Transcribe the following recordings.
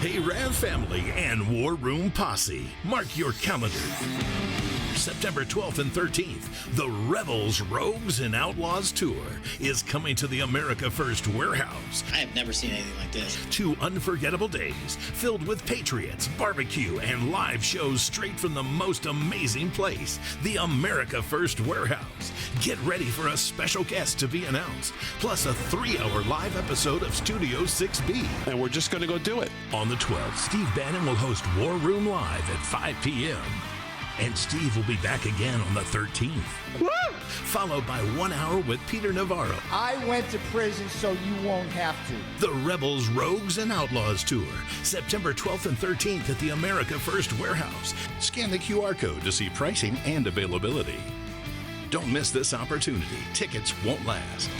Hey Rav family and War Room Posse, mark your calendar. September 12th and 13th, the Rebels, Rogues, and Outlaws Tour is coming to the America First Warehouse. I have never seen anything like this. 2 unforgettable days filled with patriots, barbecue, and live shows straight from the most amazing place, the America First Warehouse. Get ready for a special guest to be announced, plus a 3-hour live episode of Studio 6B. And we're just going to go do it. On the 12th, Steve Bannon will host War Room Live at 5 p.m. And Steve will be back again on the 13th. Woo! Followed by 1 hour with Peter Navarro. I went to prison so you won't have to. The Rebels, Rogues, and Outlaws Tour, September 12th and 13th at the America First Warehouse. Scan the QR code to see pricing and availability. Don't miss this opportunity. Tickets won't last.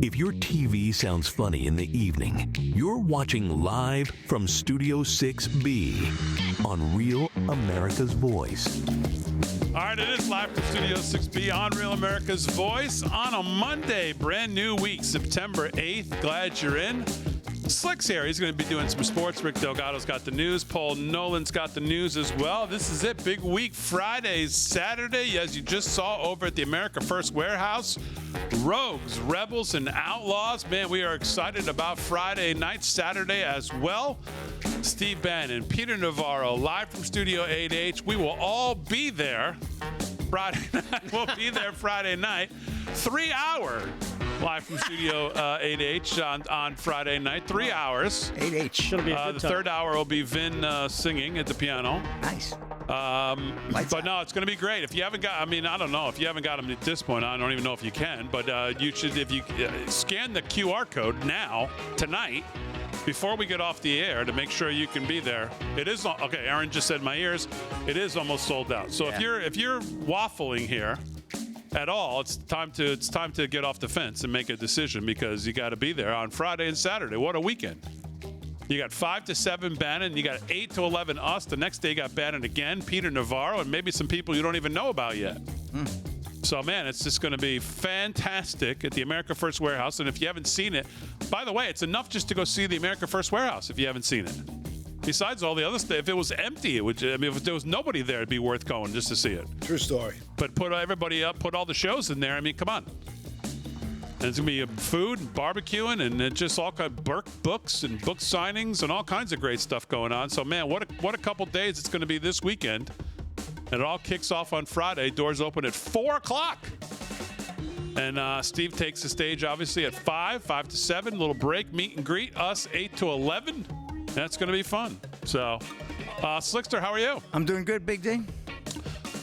If your TV sounds funny in the evening, you're watching live from Studio 6B on Real America's Voice. All right, it is live from Studio 6B on Real America's Voice on a Monday, brand new week, September 8th. Glad you're in. Slick's here. He's going to be doing some sports. Rick Delgado's got the news. Paul Nolan's got the news as well. This is it. Big week. Friday, Saturday, as you just saw over at the America First Warehouse. Rogues, Rebels, and Outlaws. Man, we are excited about Friday night, Saturday as well. Steve Bannon, Peter Navarro, live from Studio 8H. We will all be there Friday night. We'll be there Friday night. 3-hour live from Studio 8H on Friday night. 3 hours. 8H. The third hour will be Vin singing at the piano. Nice. But no, it's going to be great. If you haven't got, I don't know if you haven't got them at this point. I don't even know if you can, but you should, if you scan the QR code now, tonight, before we get off the air, to make sure you can be there. It is okay. Aaron just said in my ears, it is almost sold out. So Yeah. if you're waffling here at all, it's time to get off the fence and make a decision, because you got to be there on Friday and Saturday. What a weekend! You got 5 to 7 Bannon, you got 8 to 11 us. The next day you got Bannon again, Peter Navarro, and maybe some people you don't even know about yet. So, man, it's just going to be fantastic at the America First Warehouse. And if you haven't seen it, by the way, it's enough just to go see the America First Warehouse if you haven't seen it. Besides all the other stuff, if it was empty, if there was nobody there, it'd be worth going just to see it. True story. But put everybody up, put all the shows in there. Come on. And it's going to be food and barbecuing and just all kind of books and book signings and all kinds of great stuff going on. So, man, what a couple days it's going to be this weekend. And it all kicks off on Friday. Doors open at 4 o'clock. And Steve takes the stage, obviously, at 5 to 7. Little break, meet and greet. Us, 8 to 11. That's going to be fun. So, Slickster, how are you? I'm doing good, Big D.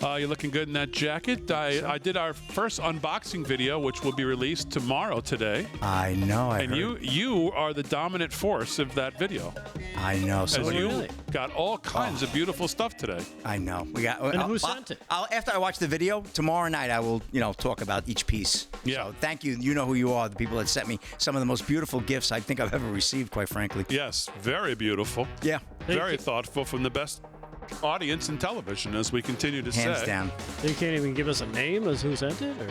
You're looking good in that jacket. I did our first unboxing video, which will be released tomorrow today. I know. And you are the dominant force of that video. I know. So As you got all kinds of beautiful stuff today. I know. We got. And who sent it? After I watch the video tomorrow night, I will, talk about each piece. Yeah. So thank you. You know who you are. The people that sent me some of the most beautiful gifts I think I've ever received, quite frankly. Yes, very beautiful. Yeah. Very thoughtful from the best audience in television, as we continue to say. Hands down. You can't even give us a name as who sent it, or?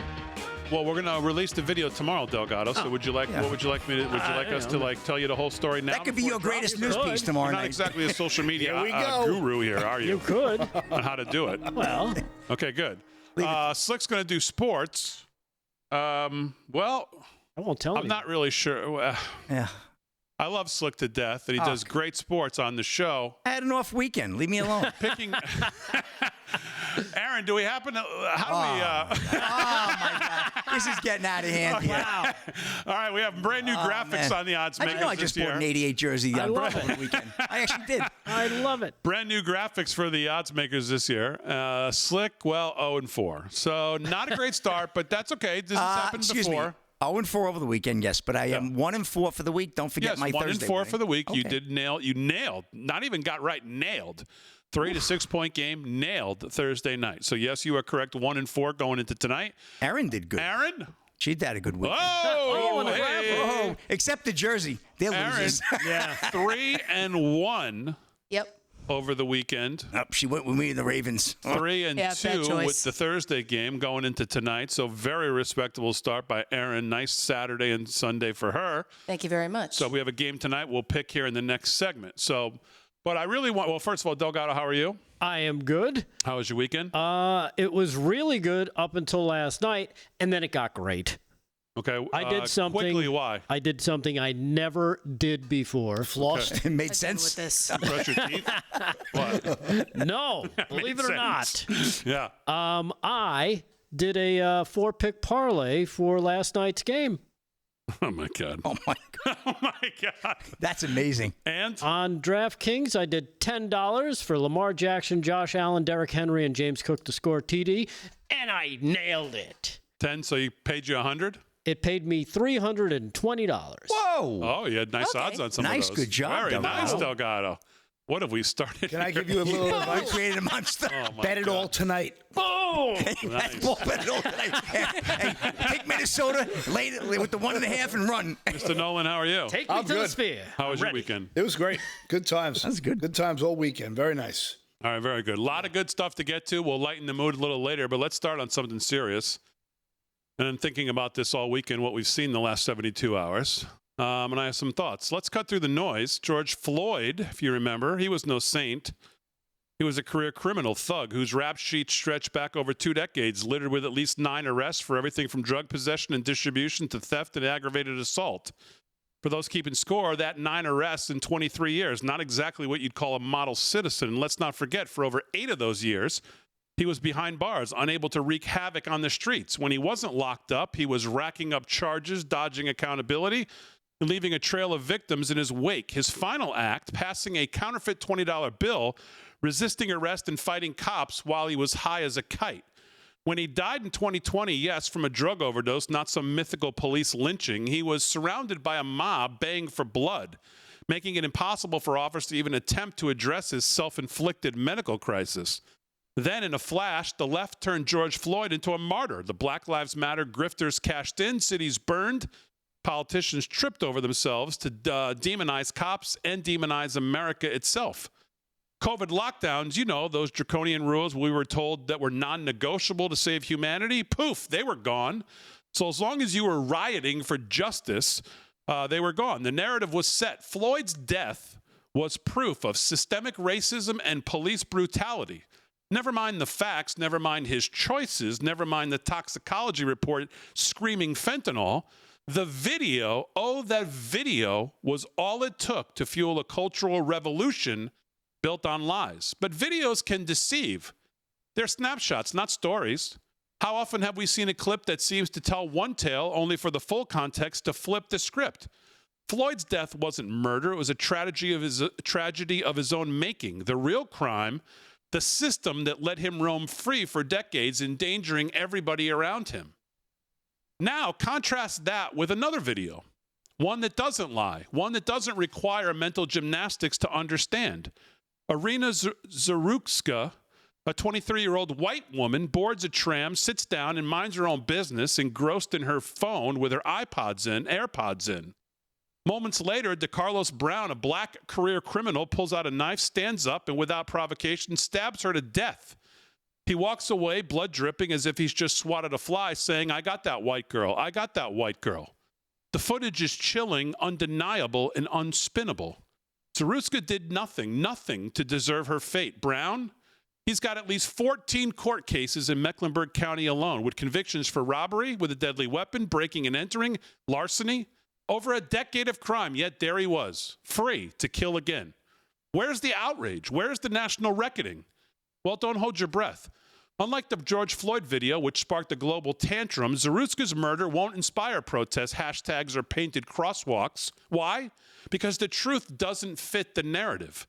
Well, we're going to release the video tomorrow, Delgado. So would you like? Yeah. What would you like me to? Would you like us to tell you the whole story now? That could be your greatest news piece You're tomorrow not night. exactly a social media Here we go. guru here, are you? You could. On how to do it. Well, Okay, good. Slick's going to do sports. Well, I won't tell you. I'm not really sure. Yeah. I love Slick to death, and he does great sports on the show. I had an off weekend. Leave me alone. Picking. Aaron, do we happen to? How do we? Oh my God! This is getting out of hand here. Wow. All right, we have brand new graphics man. on the odds I makers know I just this bought year. an 88 jersey I love over it. the weekend. I actually did. I love it. Brand new graphics for the odds makers this year. Slick, 0-4. So not a great start, but that's okay. This has happened before. Me. 0-4 over the weekend, yes, but I am 1-4 for the week. Don't forget my Thursday. 1-4 for the week. Okay. You did nail. You nailed. Not even got right. Nailed. 3 to 6 point game. Nailed Thursday night. So yes, you are correct. 1-4 going into tonight. Aaron did good. Aaron, She'd had a good week. Oh, hey. Except the Jersey. They're Aaron, losers. Yeah. 3-1 Yep. over the weekend. She went with me and the Ravens. 3-2 bad choice. with the Thursday game going into tonight. So very respectable start by Aaron. Nice Saturday and Sunday for her. Thank you very much. So we have a game tonight we'll pick here in the next segment. So, but I really want, well, first of all, Delgado, how are you? I am good. How was your weekend? It was really good up until last night, and then it got great. Okay. I did something. Quickly, why? I did something I never did before. Flossed. It made I'm done sense. with this. Brush your teeth? What? No, believe it or not. Yeah. I did a 4-pick parlay for last night's game. Oh, my God. Oh, my God. Oh, my God. That's amazing. And? On DraftKings, I did $10 for Lamar Jackson, Josh Allen, Derrick Henry, and James Cook to score TD, and I nailed it. 10, so you paid you 100? It paid me $320. Whoa. Oh, you had nice odds on some of Nice, those. good job, Very Delgado. nice, Delgado. What have we started? Can I here? give you a little I advice? created a monster. Oh, my Bet it God. all tonight. Boom! Nice. Bet it all tonight. Hey, take Minnesota, lay it with the 1.5 and run. Mr. Nolan, how are you? Take me I'm to the good. sphere. How was I'm your ready. weekend? It was great. Good times. That's good. Good times all weekend. Very nice. All right, very good. A lot of good stuff to get to. We'll lighten the mood a little later, but let's start on something serious. And I'm thinking about this all weekend, what we've seen the last 72 hours. And I have some thoughts. Let's cut through the noise. George Floyd, if you remember, he was no saint. He was a career criminal thug whose rap sheet stretched back over 2 decades, littered with at least 9 arrests for everything from drug possession and distribution to theft and aggravated assault. For those keeping score, that 9 arrests in 23 years, not exactly what you'd call a model citizen. And let's not forget, for over 8 of those years, he was behind bars, unable to wreak havoc on the streets. When he wasn't locked up, he was racking up charges, dodging accountability, and leaving a trail of victims in his wake. His final act, passing a counterfeit $20 bill, resisting arrest and fighting cops while he was high as a kite. When he died in 2020, yes, from a drug overdose, not some mythical police lynching, he was surrounded by a mob baying for blood, making it impossible for officers to even attempt to address his self-inflicted medical crisis. Then, in a flash, the left turned George Floyd into a martyr. The Black Lives Matter grifters cashed in, cities burned, politicians tripped over themselves to demonize cops and demonize America itself. COVID lockdowns, you know, those draconian rules we were told that were non-negotiable to save humanity, poof, they were gone. So as long as you were rioting for justice, they were gone. The narrative was set. Floyd's death was proof of systemic racism and police brutality. Never mind the facts, never mind his choices, never mind the toxicology report screaming fentanyl. The video, oh, that video was all it took to fuel a cultural revolution built on lies. But videos can deceive. They're snapshots, not stories. How often have we seen a clip that seems to tell one tale only for the full context to flip the script? Floyd's death wasn't murder. It was a tragedy of his own making. The real crime, the system that let him roam free for decades, endangering everybody around him. Now, contrast that with another video, one that doesn't lie, one that doesn't require mental gymnastics to understand. Irina Zarukska, a 23-year-old white woman, boards a tram, sits down, and minds her own business, engrossed in her phone with her AirPods in. Moments later, DeCarlos Brown, a black career criminal, pulls out a knife, stands up, and without provocation, stabs her to death. He walks away, blood dripping, as if he's just swatted a fly, saying, "I got that white girl. I got that white girl." The footage is chilling, undeniable, and unspinnable. Zarukska did nothing to deserve her fate. Brown, he's got at least 14 court cases in Mecklenburg County alone, with convictions for robbery with a deadly weapon, breaking and entering, larceny. Over a decade of crime, yet there he was, free to kill again. Where's the outrage? Where's the national reckoning? Well, don't hold your breath. Unlike the George Floyd video, which sparked a global tantrum, Zarukska's murder won't inspire protests, hashtags, or painted crosswalks. Why? Because the truth doesn't fit the narrative.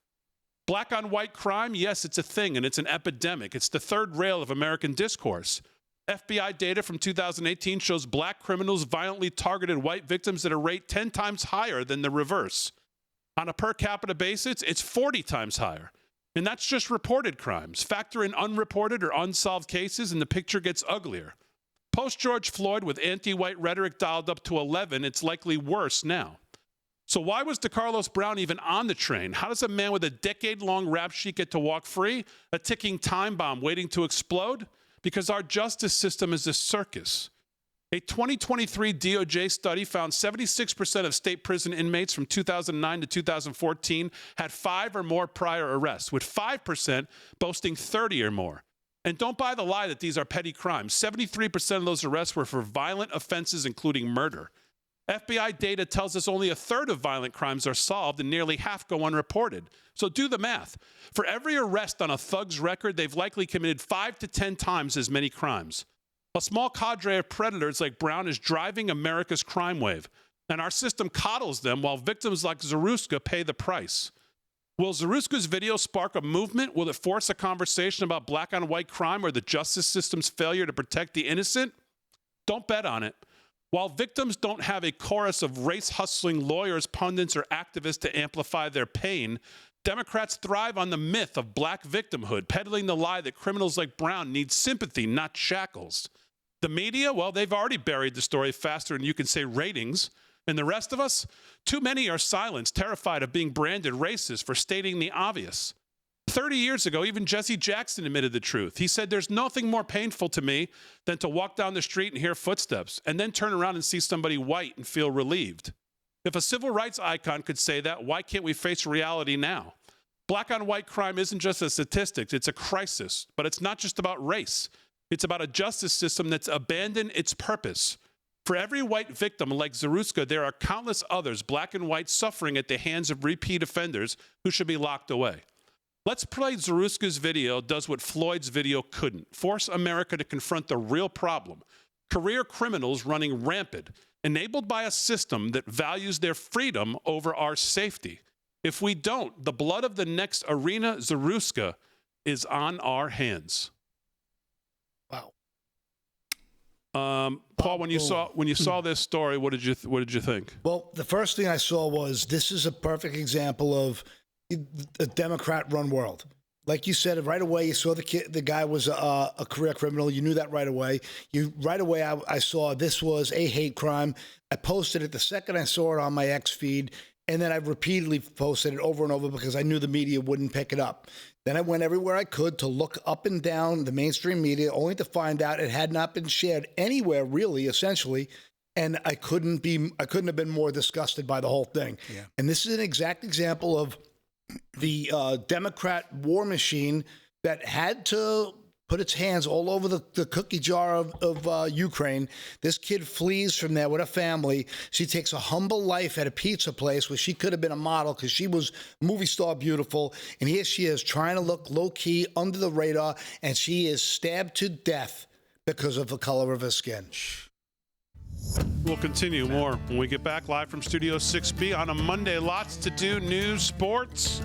Black on white crime, yes, it's a thing, and it's an epidemic. It's the third rail of American discourse. FBI data from 2018 shows black criminals violently targeted white victims at a rate 10 times higher than the reverse. On a per capita basis, it's 40 times higher. And that's just reported crimes. Factor in unreported or unsolved cases, and the picture gets uglier. Post-George Floyd, with anti-white rhetoric dialed up to 11, it's likely worse now. So why was DeCarlos Brown even on the train? How does a man with a decade-long rap sheet get to walk free? A ticking time bomb waiting to explode? Because our justice system is a circus. A 2023 DOJ study found 76% of state prison inmates from 2009 to 2014 had 5 or more prior arrests, with 5% boasting 30 or more. And don't buy the lie that these are petty crimes. 73% of those arrests were for violent offenses, including murder. FBI data tells us only a third of violent crimes are solved and nearly half go unreported. So do the math. For every arrest on a thug's record, they've likely committed 5 to 10 times as many crimes. A small cadre of predators like Brown is driving America's crime wave, and our system coddles them while victims like Zaruska pay the price. Will Zaruska's video spark a movement? Will it force a conversation about black-on-white crime or the justice system's failure to protect the innocent? Don't bet on it. While victims don't have a chorus of race-hustling lawyers, pundits, or activists to amplify their pain, Democrats thrive on the myth of black victimhood, peddling the lie that criminals like Brown need sympathy, not shackles. The media, well, they've already buried the story faster than you can say ratings. And the rest of us? Too many are silenced, terrified of being branded racist for stating the obvious. 30 years ago, even Jesse Jackson admitted the truth. He said, "There's nothing more painful to me than to walk down the street and hear footsteps, and then turn around and see somebody white and feel relieved." If a civil rights icon could say that, why can't we face reality now? Black-on-white crime isn't just a statistic, it's a crisis. But it's not just about race. It's about a justice system that's abandoned its purpose. For every white victim like Zaruska, there are countless others, black and white, suffering at the hands of repeat offenders who should be locked away. Let's play Zaruska's video does what Floyd's video couldn't. Force America to confront the real problem. Career criminals running rampant, enabled by a system that values their freedom over our safety. If we don't, the blood of the next Arena Zaruska is on our hands. Wow. Paul, when you saw this story, what did you think? Well, the first thing I saw was this is a perfect example of a Democrat-run world. Like you said, right away you saw the guy was a career criminal. You knew that right away. I saw this was a hate crime. I posted it the second I saw it on my X feed, and then I repeatedly posted it over and over because I knew the media wouldn't pick it up. Then I went everywhere I could to look up and down the mainstream media, only to find out it had not been shared anywhere, really, essentially. And I couldn't have been more disgusted by the whole thing. Yeah. And this is an exact example of the Democrat war machine that had to put its hands all over the cookie jar of Ukraine. This kid flees from there with a family. She takes a humble life at a pizza place where she could have been a model because she was movie star beautiful. And here she is trying to look low-key, under the radar, and she is stabbed to death because of the color of her skin. We'll continue more when we get back live from Studio 6B on a Monday. Lots to do, news, sports,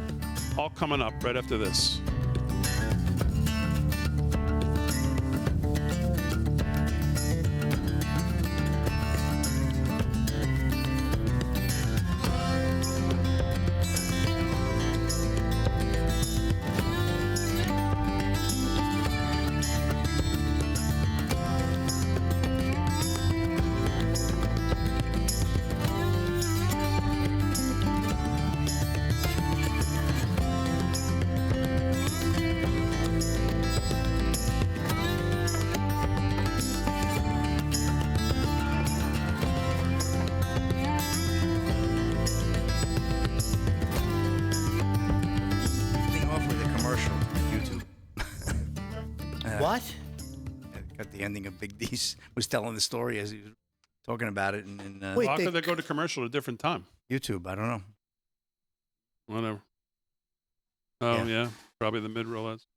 all coming up right after this. What? Got the ending of Big D's was telling the story as he was talking about it. And Wait, how could they go to commercial at a different time? YouTube, I don't know. Whatever. Oh, yeah. Probably the mid-roll ads.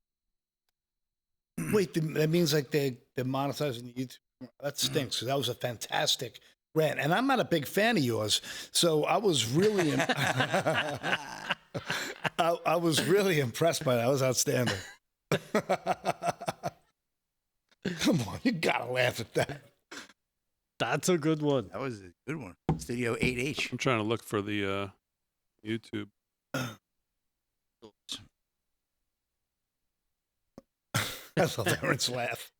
Wait, that means like they're monetizing the YouTube. That stinks, because that was a fantastic rant. And I'm not a big fan of yours, so I was really I was really impressed by that. That was outstanding. Come on, you gotta laugh at that. That's a good one. That was a good one. Studio 8H. I'm trying to look for the YouTube. I love Aaron's laugh.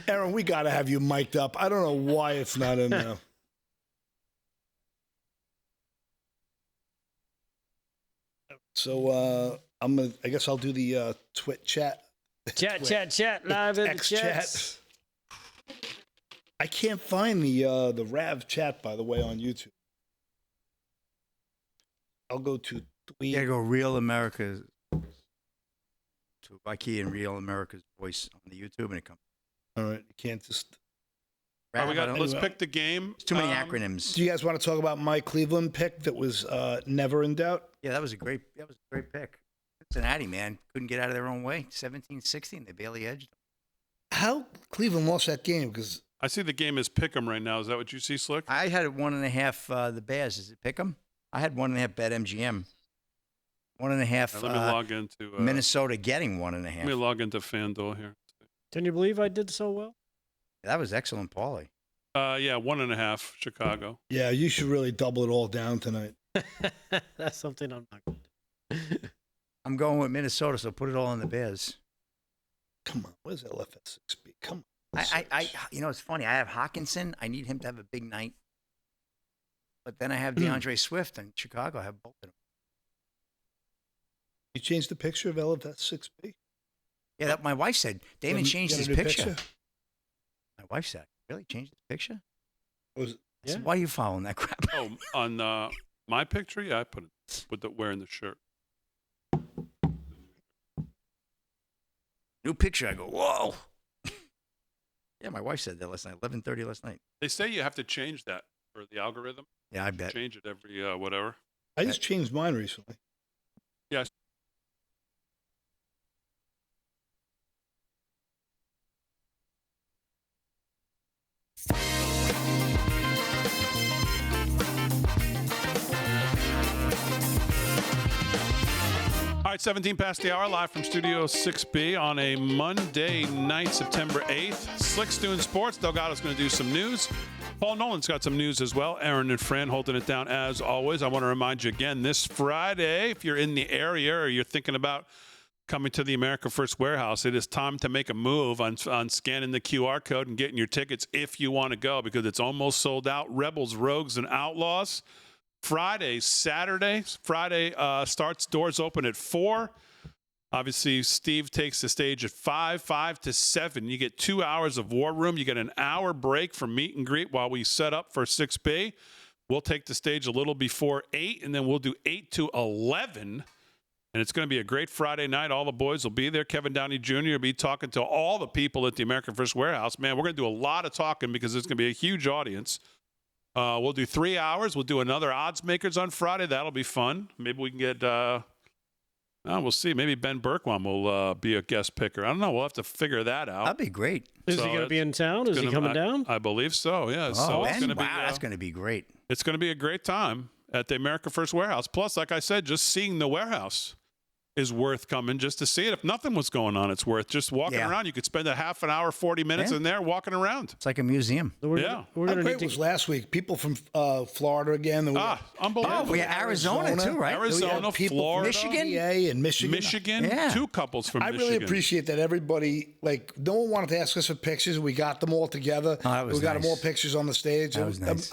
Aaron, we got to have you mic'd up. I don't know why it's not in there. So I guess I'll do the twit chat. Chat live in the X chat. I can't find the Rav chat, by the way, on YouTube. I'll go to tweet. You gotta go Real America. To Mikey and Real America's Voice on the YouTube, and it comes. All right, you can't just. All right, let's pick the game. Too many acronyms. Do you guys want to talk about my Cleveland pick that was never in doubt? Yeah, that was a great pick. Cincinnati, man, couldn't get out of their own way. 17-16, they barely edged. How Cleveland lost that game? Because I see the game is pick'em right now. Is that what you see, Slick? I had 1.5. The Bears, is it pick'em? I had 1.5 bet MGM. 1.5. Let me log into Minnesota getting 1.5. Let me log into FanDuel here. Can you believe I did so well? That was excellent, Paulie. Yeah, 1.5 Chicago. yeah, you should really double it all down tonight. That's something I'm not going to do. I'm going with Minnesota, so put it all on the Bears. Come on, where's LFS6B? Come on. I it's funny. I have Hawkinson. I need him to have a big night. But then I have DeAndre Swift and Chicago. I have both of them. You changed the picture of LFS6B? Yeah, that my wife said. Damon changed his new picture. My wife said, really changed his picture? I said, why are you following that crap? Oh, on my picture, yeah, I put it with wearing the shirt. New picture. I go, whoa. Yeah, my wife said that last night, 11:30 last night. They say you have to change that for the algorithm. Yeah, I bet. Change it every whatever. I just changed mine recently. Yes. All right, 17 past the hour, live from Studio 6B on a Monday night, September 8th. Slick's doing sports. Delgado's going to do some news. Paul Nolan's got some news as well. Aaron and Fran holding it down as always. I want to remind you again, this Friday, if you're in the area or you're thinking about coming to the America First Warehouse, it is time to make a move on scanning the QR code and getting your tickets if you want to go, because it's almost sold out. Rebels, Rogues, and Outlaws. Friday starts, doors open at 4. Obviously, Steve takes the stage at 5 to 7. You get 2 hours of War Room. You get an hour break for meet and greet while we set up for 6B. We'll take the stage a little before 8, and then we'll do 8 to 11. And it's going to be a great Friday night. All the boys will be there. Kevin Downey Jr. will be talking to all the people at the American First Warehouse. Man, we're going to do a lot of talking because it's going to be a huge audience. We'll do 3 hours. We'll do another oddsmakers on Friday. That'll be fun. Maybe we can get, we'll see. Maybe Ben Berkwam will be a guest picker. I don't know. We'll have to figure that out. That'd be great. Is he going to be in town? Is he coming down? I believe so, yeah. Oh, so it's gonna that's going to be great. It's going to be a great time at the America First Warehouse. Plus, like I said, just seeing the warehouse is worth coming just to see it. If nothing was going on, it's worth just walking around. You could spend a half an hour, 40 minutes in there walking around. It's like a museum. We're How gonna great was last week? People from Florida again. Unbelievable. We had Arizona too, right? Arizona, people Florida, Michigan, PA and Michigan. Michigan. Yeah. 2 couples from Michigan. I really appreciate that everybody, no one wanted to ask us for pictures. We got them all together. Oh, that was we got nice. them all pictures on the stage. That was nice.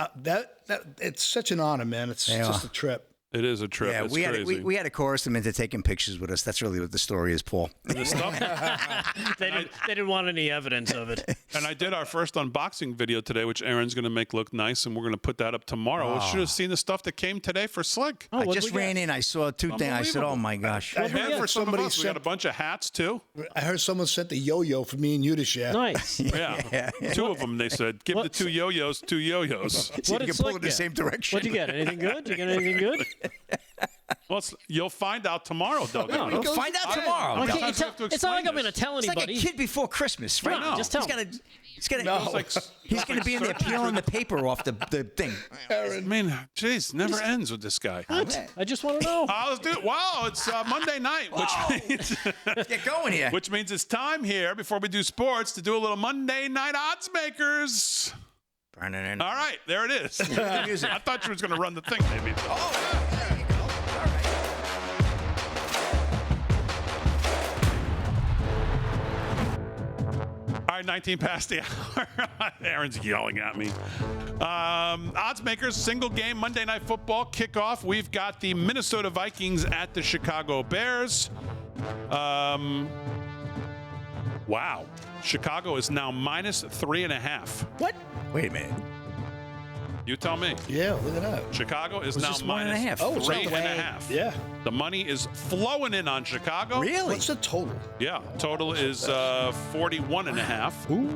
It's such an honor, man. It's just a trip. It is a trip. Yeah, it's we crazy. had to chorus them into taking pictures with us. That's really what the story is, Paul. The stuff. they didn't want any evidence of it. And I did our first unboxing video today, which Aaron's going to make look nice, and we're going to put that up tomorrow. We should have seen the stuff that came today for Slick. I just ran in. I saw 2 things. I said, "Oh my gosh!" I heard For some of somebody us, we got a bunch of hats too. I heard someone sent the yo-yo for me and you to share. Nice. Yeah, 2 of them. They said, "Give the 2 yo-yos 2 yo-yos." So What you did can pull Slick in the get? same direction. What'd you get? Anything good? You get anything good? Well, you'll find out tomorrow, Delgado. We'll find out tomorrow. Okay, Sometimes you have to it's not like explain I'm going to this. tell It's like a anybody. kid before Christmas, right? No, just tell He's gonna It's be in there peeling the paper off the thing. I mean, jeez, never ends with this guy. I just want to know. Let's do it. Wow, it's Monday night, Get going here. which means it's time here before we do sports to do a little Monday night oddsmakers. All right, there it is. I thought you was going to run the thing, maybe. There you go. All right. All right, right, 19 past the hour. Aaron's yelling at me. Oddsmakers, single game, Monday Night Football kickoff. We've got the Minnesota Vikings at the Chicago Bears. Wow. Chicago is now minus 3.5. What? Wait a minute. You tell me. Yeah, look at that. Chicago is now just minus 1.5. Oh, it's not 3.5. Yeah. The money is flowing in on Chicago. Really? What's the total? Yeah, total is 41.5.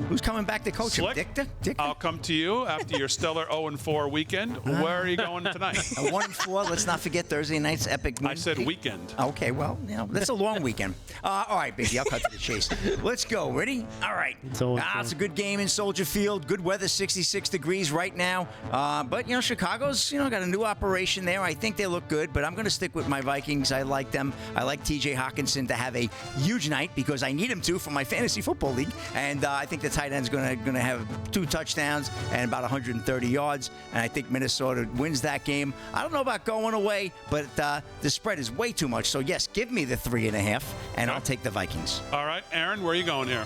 Who's coming back to coach him? Slick, Dick? I'll come to you after your stellar 0-4 weekend. Where are you going tonight? 1-4. Let's not forget Thursday night's epic win. I said weekend. Okay, well, that's a long weekend. All right, baby, I'll cut to the chase. Let's go. Ready? All right. It's a good game in Soldier Field. Good weather, 66 degrees right now. But, Chicago's, got a new operation there. I think they look good, but I'm going to stick with my Vikings. I like them. I like T.J. Hawkinson to have a huge night because I need him to for my fantasy football league. And I think the tight end's going to have 2 touchdowns and about 130 yards. And I think Minnesota wins that game. I don't know about going away, but the spread is way too much. So, yes, give me the 3.5, and I'll take the Vikings. All right, Aaron, where are you going here?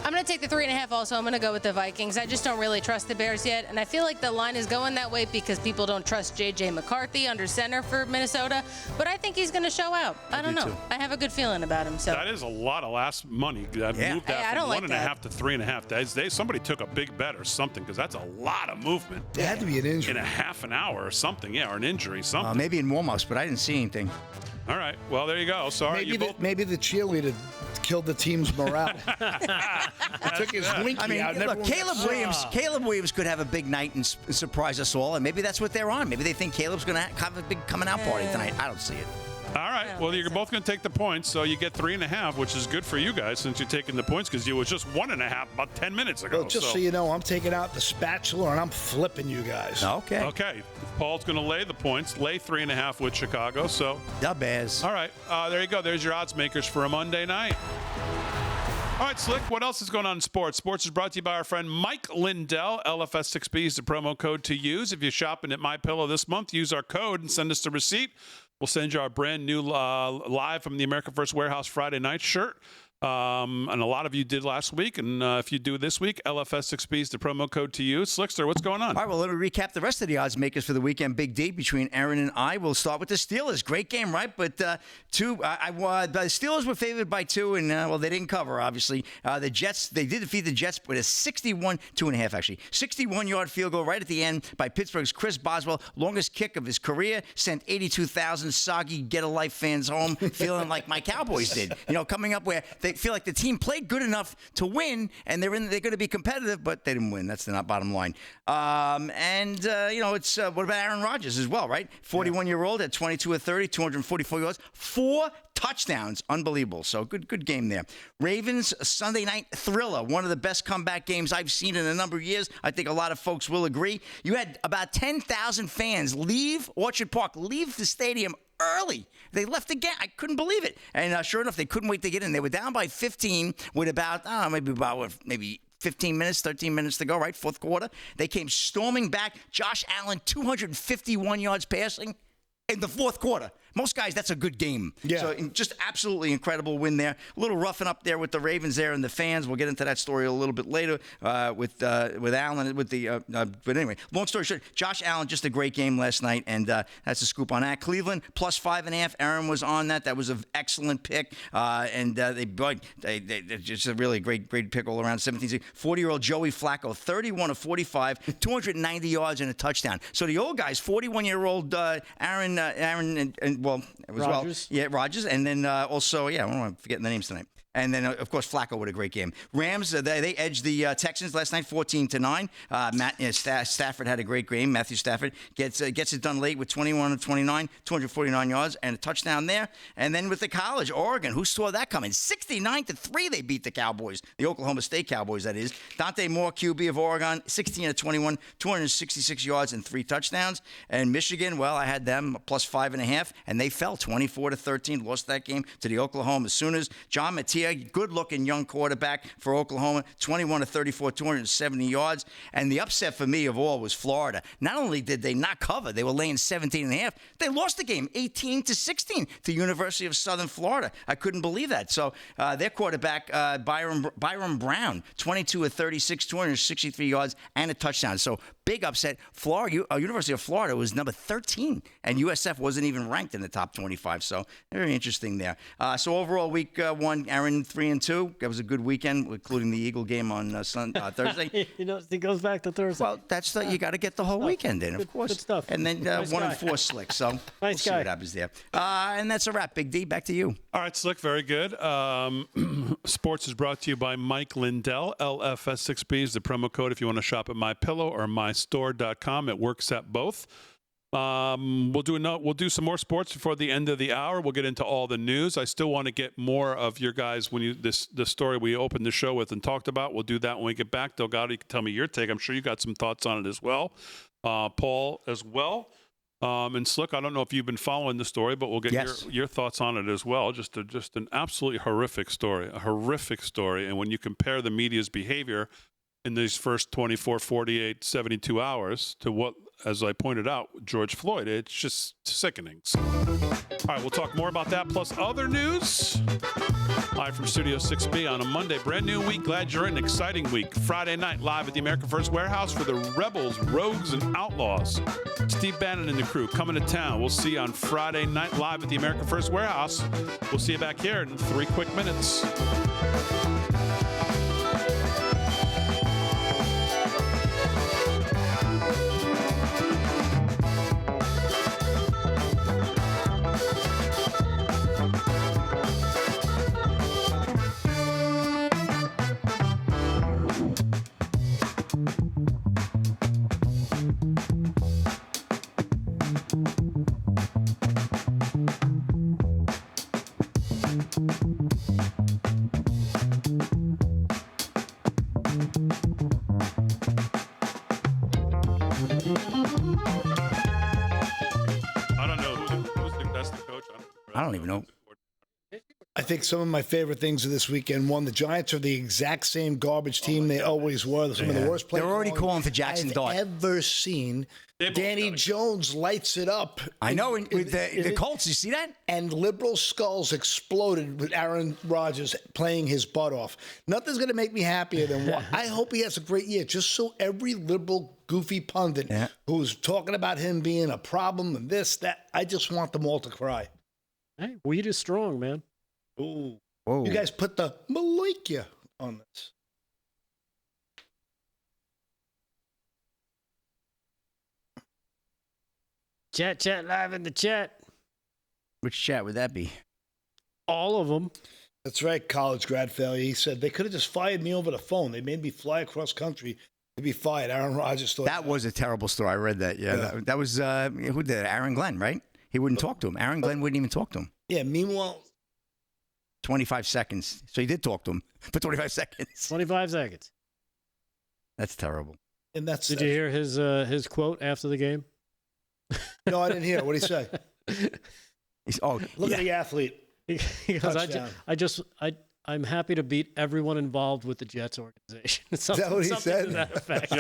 I'm going to take the 3.5 also. I'm going to go with the Vikings. I just don't really trust the Bears yet. And I feel like the line is going that way because people don't trust J.J. McCarthy under center for Minnesota. But I think he's going to show out. I don't know. Too. I have a good feeling about him. So That is a lot of last money. That moved that I from don't like 1.5 to 3.5. Somebody took a big bet or something because that's a lot of movement. It had to be an injury. In a half an hour or something, or an injury, something. Maybe in warm-ups, but I didn't see anything. All right. Well, there you go. Sorry. Maybe the cheerleader killed the team's morale. Took his winky out. Look, Caleb Williams could have a big night and surprise us all, and maybe that's what they're on. Maybe they think Caleb's going to have a big coming out party tonight. I don't see it. All right. Well, you're both going to take the points, so you get 3.5, which is good for you guys since you're taking the points because you was just 1.5 about 10 minutes ago. Well, just so you know, I'm taking out the spatula and I'm flipping you guys. Okay. Okay. Paul's going to lay the points, lay 3.5 with Chicago. So the Bears. All right. There you go. There's your odds makers for a Monday night. All right, Slick, what else is going on in sports? Sports is brought to you by our friend Mike Lindell. LFS6B is the promo code to use. If you're shopping at MyPillow this month, use our code and send us the receipt. We'll send you our brand new Live from the America First Warehouse Friday night shirt. And a lot of you did last week. And if you do this week, LFS6B is the promo code to use. Slickster, what's going on? All right, well, let me recap the rest of the odds makers for the weekend. Big D between Aaron and I. We'll start with the Steelers. Great game, right? But the Steelers were favored by 2, and, they didn't cover, obviously. The Jets, they did defeat the Jets with a 2.5, actually. 61-yard field goal right at the end by Pittsburgh's Chris Boswell. Longest kick of his career. Sent 82,000 soggy get-a-life fans home, feeling like my Cowboys did. Coming up where they feel like the team played good enough to win, and they're going to be competitive, but they didn't win. That's the bottom line. It's what about Aaron Rodgers as well, right? 41-year-old at 22 of 30, 244 yards, 4 touchdowns. Unbelievable. So good game there. Ravens Sunday night thriller. One of the best comeback games I've seen in a number of years. I think a lot of folks will agree. You had about 10,000 fans leave Orchard Park, leave the stadium early. They left again. I couldn't believe it. And sure enough, they couldn't wait to get in. They were down by 15 with about 15 minutes, 13 minutes to go, right? Fourth quarter. They came storming back. Josh Allen, 251 yards passing in the fourth quarter. Most guys, that's a good game. Yeah. So just absolutely incredible win there. A little roughing up there with the Ravens there and the fans. We'll get into that story a little bit later with Allen. But anyway, long story short, Josh Allen, just a great game last night, and that's a scoop on that. Cleveland, plus 5.5. Aaron was on that. That was an excellent pick. They just a really great pick all around. 40-year-old Joey Flacco, 31 of 45, 290 yards and a touchdown. So the old guys, 41-year-old Aaron Rodgers. Rodgers, and then I'm forgetting the names tonight. And then, of course, Flacco with a great game. Rams, they edged the Texans last night 14-9. Stafford had a great game. Matthew Stafford gets it done late with 21 of 29, 249 yards, and a touchdown there. And then with the college, Oregon, who saw that coming? 69-3 they beat the Cowboys, the Oklahoma State Cowboys, that is. Dante Moore, QB of Oregon, 16 of 21, 266 yards and 3 touchdowns. And Michigan, well, I had them plus 5.5, and they fell 24-13, lost that game to the Oklahoma Sooners. John Matias year. Good-looking young quarterback for Oklahoma, 21 of 34, 270 yards. And the upset for me of all was Florida. Not only did they not cover, they were laying 17.5. They lost the game 18-16 to the University of Southern Florida. I couldn't believe that. So their quarterback, Byron Brown, 22 of 36, 263 yards, and a touchdown. So big upset. University of Florida was number 13, and USF wasn't even ranked in the top 25. So very interesting there. So overall, week one, Aaron 3-2. That was a good weekend, including the Eagle game on Thursday. It goes back to Thursday. Well, you got to get the whole weekend in, of course. Good stuff. And then Nice 1-4 Slick. So we'll see what happens there. And that's a wrap. Big D, back to you. All right, Slick, very good. Sports is brought to you by Mike Lindell. LFS6B is the promo code if you want to shop at MyPillow or mystore.com. It works at both. We'll do some more sports before the end of the hour. We'll get into all the news. I still want to get more of your guys the story we opened the show with and talked about. We'll do that when we get back. Delgado, you can tell me your take. I'm sure you got some thoughts on it as well. Paul as well. And Slick, I don't know if you've been following the story, but we'll get your thoughts on it as well. Just an absolutely horrific story, And when you compare the media's behavior in these first 24, 48, 72 hours to what, as I pointed out, George Floyd, it's just sickening. So, all right, we'll talk more about that plus other news. Live from Studio 6B on a Monday. Brand new week. Glad you're in. Exciting week. Friday night live at the America First Warehouse for the Rebels, Rogues, and Outlaws. Steve Bannon and the crew coming to town. We'll see you on Friday night live at the America First Warehouse. We'll see you back here in 3 quick minutes. I don't even know. I think some of my favorite things of this weekend, one, the Giants are the exact same garbage team they always were. Some of the worst players They're already calling for Jackson Dart. I've ever seen. Danny Jones lights it up. I know. With the Colts, you see that? And liberal skulls exploded with Aaron Rodgers playing his butt off. Nothing's going to make me happier than what I hope he has a great year, just so every liberal goofy pundit who's talking about him being a problem and this, that, I just want them all to cry. Hey, weed is strong, man. Ooh. Whoa. You guys put the Malaika on this. Chat live in the chat. Which chat would that be? All of them. That's right, college grad failure. He said they could have just fired me over the phone. They made me fly across country to be fired. Aaron Rodgers thought that was a terrible story. I read that. Yeah. That was who did it? Aaron Glenn, right? He wouldn't talk to him. Aaron Glenn wouldn't even talk to him. Yeah, meanwhile, 25 seconds. So he did talk to him for 25 seconds. 25 seconds. That's terrible. And Did you hear his quote after the game? No, I didn't hear it. What did he say? Look at the athlete. Because I'm happy to beat everyone involved with the Jets organization. Is that what he said? To that effect.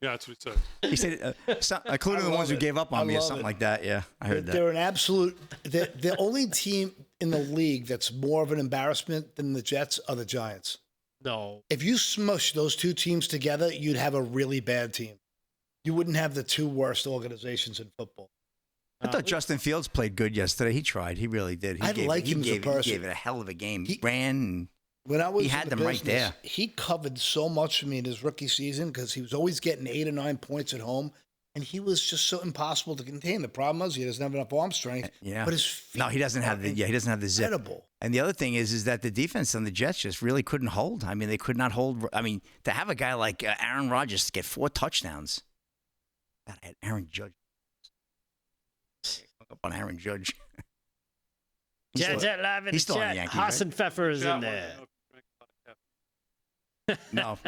Yeah, that's what he said. He said, including the ones who gave up on me or something like that. Yeah, I heard that. They're an absolute. The only team in the league that's more of an embarrassment than the Jets are the Giants. No. If you smush those two teams together, you'd have a really bad team. You wouldn't have the two worst organizations in football. I thought Justin Fields played good yesterday. He tried. He really did. I like him as a person. He gave it a hell of a game. He ran. He had them right there. He covered so much for me in his rookie season because he was always getting 8 or 9 points at home, and he was just so impossible to contain. The problem was he doesn't have enough arm strength. Yeah. But his feet he doesn't have the zip. Incredible. And the other thing is that the defense on the Jets just really couldn't hold. I mean, they could not hold. I mean, to have a guy like Aaron Rodgers get 4 touchdowns. God, I had Aaron Judge. Up on Aaron Judge. Chat live in the chat. Hassan Pfeffer is in there. No.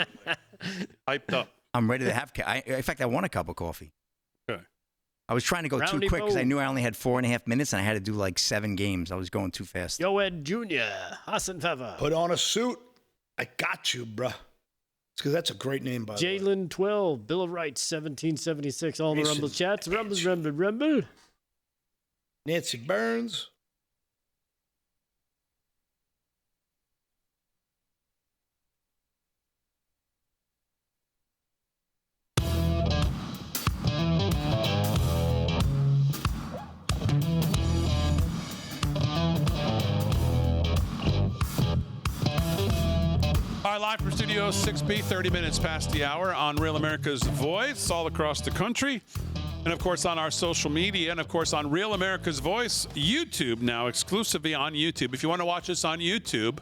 Hyped up. I'm ready to have. In fact, I want a cup of coffee. Okay. I was trying to go Roundy too quick because I Road. knew I only had 4.5 minutes and I had to do like 7 games. I was going too fast. Yo Ed Jr., Hassan Fever. Put on a suit. I got you, bruh. It's because that's a great name, by the way. Jalen 12, Bill of Rights 1776. All the Mason Rumble chats. Rumble. Nancy Burns. All right, live from Studio 6B, 30 minutes past the hour on Real America's Voice all across the country. And, of course, on our social media. And, of course, on Real America's Voice YouTube now, exclusively on YouTube. If you want to watch us on YouTube,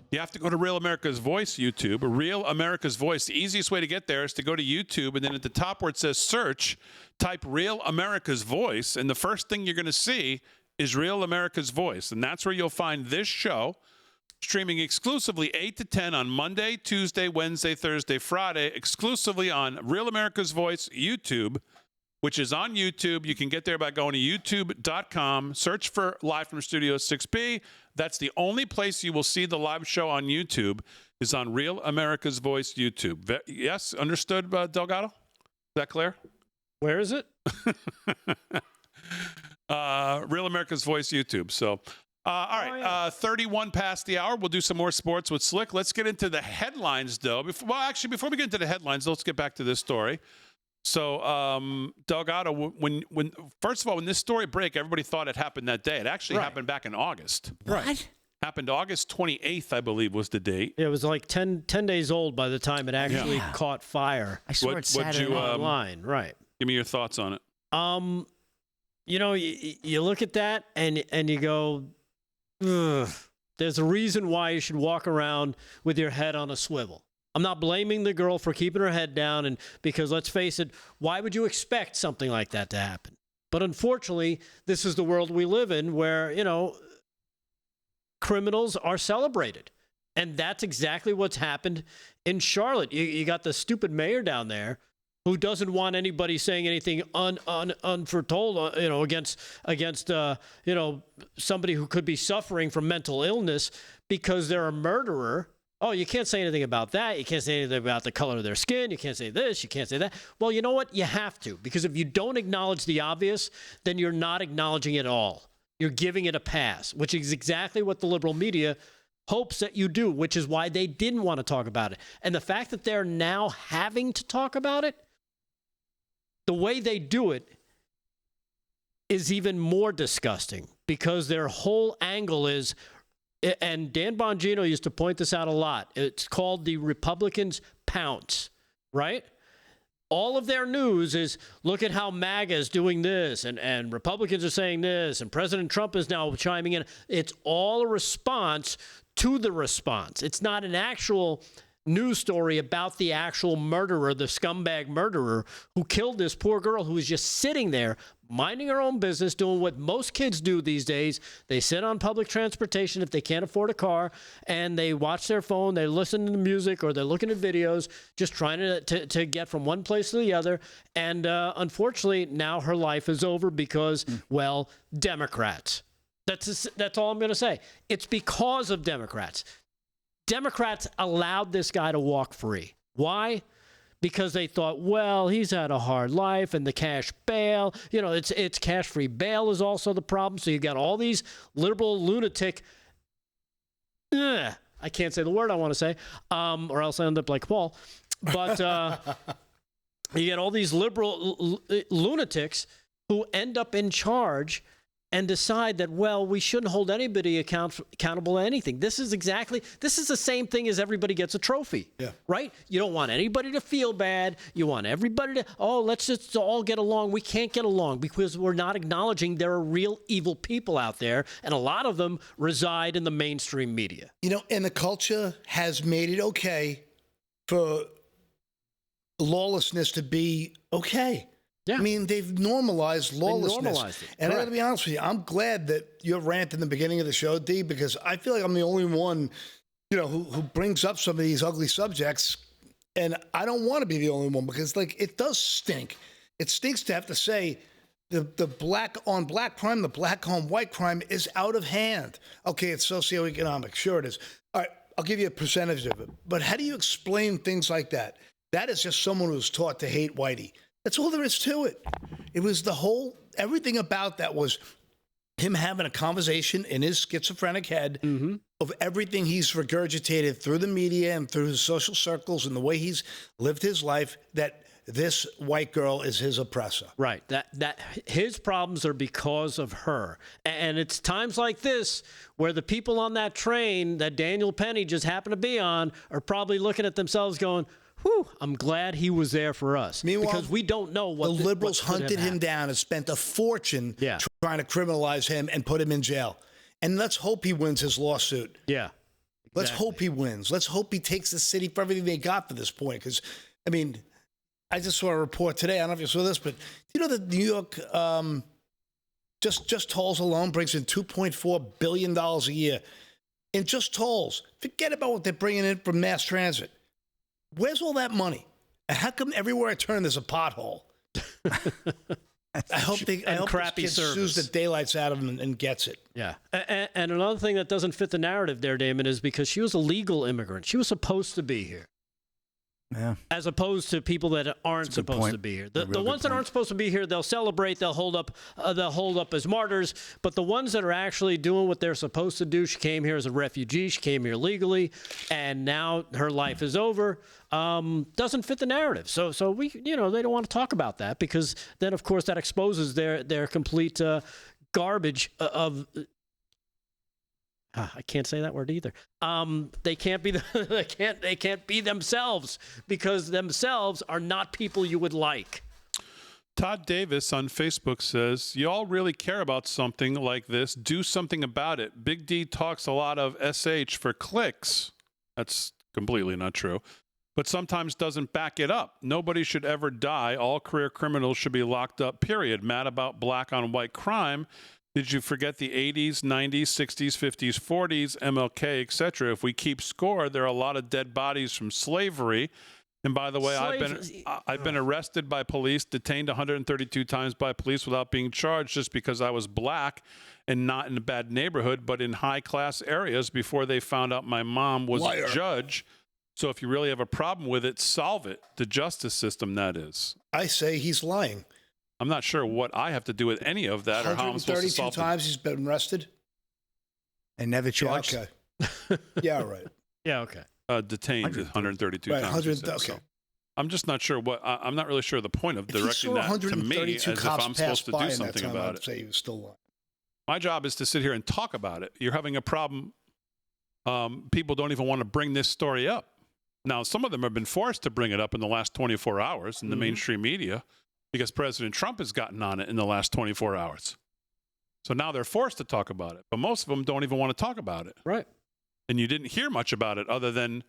you have to go to Real America's Voice YouTube. Real America's Voice. The easiest way to get there is to go to YouTube. And then at the top where it says search, type Real America's Voice. And the first thing you're going to see is Real America's Voice. And that's where you'll find this show. Streaming exclusively 8 to 10 on Monday, Tuesday, Wednesday, Thursday, Friday, exclusively on Real America's Voice YouTube, which is on YouTube. You can get there by going to youtube.com, search for Live from Studio 6B. That's the only place you will see the live show on YouTube is on Real America's Voice YouTube. Yes, understood, Delgado? Is that clear? Where is it? Real America's Voice YouTube. So... all right, 31 past the hour. We'll do some more sports with Slick. Let's get into the headlines, though. Before we get into the headlines, let's get back to this story. So, Delgado, when first of all, when this story broke, everybody thought it happened that day. It actually happened back in August. What? Happened August 28th, I believe, was the date. It was like 10 days old by the time it actually caught fire. I saw it Saturday online. Right. Give me your thoughts on it. You know, you look at that and you go, ugh, there's a reason why you should walk around with your head on a swivel. I'm not blaming the girl for keeping her head down, and because let's face it, why would you expect something like that to happen? But unfortunately, this is the world we live in where, you know, criminals are celebrated. And that's exactly what's happened in Charlotte. You got the stupid mayor down there who doesn't want anybody saying anything unforetold, you know, against you know, somebody who could be suffering from mental illness because they're a murderer. Oh, you can't say anything about that. You can't say anything about the color of their skin. You can't say this. You can't say that. Well, you know what? You have to, because if you don't acknowledge the obvious, then you're not acknowledging it all. You're giving it a pass, which is exactly what the liberal media hopes that you do, which is why they didn't want to talk about it. And the fact that they're now having to talk about it, the way they do it is even more disgusting, because their whole angle is, and Dan Bongino used to point this out a lot, it's called the Republicans pounce, right? All of their news is, look at how MAGA is doing this, and Republicans are saying this, and President Trump is now chiming in. It's all a response to the response. It's not an actual news story about the actual murderer, the scumbag murderer who killed this poor girl who was just sitting there minding her own business, doing what most kids do these days. They sit on public transportation if they can't afford a car, and they watch their phone, they listen to music, or they're looking at videos, just trying to get from one place to the other. And unfortunately, now her life is over because, well, Democrats. That's all I'm going to say. It's because of Democrats. Democrats allowed this guy to walk free. Why? Because they thought, well, he's had a hard life, and the cash bail, you know, it's cash-free bail is also the problem. So you got all these liberal lunatic, I can't say the word I want to say, or else I end up like Paul. But you get all these liberal lunatics who end up in charge and decide that, well, we shouldn't hold anybody accountable to anything. This is the same thing as everybody gets a trophy, right? You don't want anybody to feel bad. You want everybody to, let's just all get along. We can't get along because we're not acknowledging there are real evil people out there, and a lot of them reside in the mainstream media. You know, and the culture has made it okay for lawlessness to be okay. Yeah. I mean, they've normalized lawlessness. normalized it. And I got to be honest with you, I'm glad that your rant in the beginning of the show, D, because I feel like I'm the only one, you know, who brings up some of these ugly subjects. And I don't want to be the only one, because, like, it does stink. It stinks to have to say The black on black crime, the black on white crime is out of hand. Okay, it's socioeconomic. Sure it is. All right, I'll give you a percentage of it. But how do you explain things like that? That is just someone who's taught to hate whitey. That's all there is to it. It was everything about that was him having a conversation in his schizophrenic head of everything he's regurgitated through the media and through his social circles and the way he's lived his life, that this white girl is his oppressor. Right. That his problems are because of her. And it's times like this where the people on that train that Daniel Penny just happened to be on are probably looking at themselves going, whew, I'm glad he was there for us. Meanwhile, because we don't know what the liberals hunted him down and spent a fortune trying to criminalize him and put him in jail. And let's hope he wins his lawsuit. Yeah. Exactly. Let's hope he wins. Let's hope he takes the city for everything they got to this point. Because, I mean, I just saw a report today. I don't know if you saw this, but you know that New York just tolls alone brings in $2.4 billion a year in just tolls. Forget about what they're bringing in from mass transit. Where's all that money? And how come everywhere I turn there's a pothole? I hope this kid sues the daylights out of him and gets it. Yeah. And another thing that doesn't fit the narrative there, Damon, is because she was a legal immigrant. She was supposed to be here. Yeah. As opposed to people that aren't supposed to be here. The ones that aren't supposed to be here, they'll celebrate, they'll hold up as martyrs. But the ones that are actually doing what they're supposed to do, she came here as a refugee, she came here legally, and now her life is over. Doesn't fit the narrative. So we, they don't want to talk about that because then, of course, that exposes their complete garbage of. I can't say that word either. They can't be they can't be themselves because themselves are not people you would like. Todd Davis on Facebook says, you all really care about something like this. Do something about it. Big D talks a lot of SH for clicks. That's completely not true. But sometimes doesn't back it up. Nobody should ever die. All career criminals should be locked up, period. Mad about black on white crime. Did you forget the 80s, 90s, 60s, 50s, 40s, MLK, etc.? If we keep score, there are a lot of dead bodies from slavery. And by the way, I've been arrested by police, detained 132 times by police without being charged just because I was black and not in a bad neighborhood, but in high-class areas before they found out my mom was a judge. So if you really have a problem with it, solve it. The justice system, that is. I say he's lying. I'm not sure what I have to do with any of that or how I'm supposed to solve it. 132 times he's been arrested? And never charged? Yeah, okay. Yeah, right. Yeah, okay. Detained 132 times. 100, okay. So I'm just not sure I'm not really sure the point of directing that to me as if I'm supposed to do something about it. Say he was still lying. My job is to sit here and talk about it. You're having a problem. People don't even want to bring this story up. Now, some of them have been forced to bring it up in the last 24 hours in the mainstream media because President Trump has gotten on it in the last 24 hours. So now they're forced to talk about it. But most of them don't even want to talk about it. Right. And you didn't hear much about it other than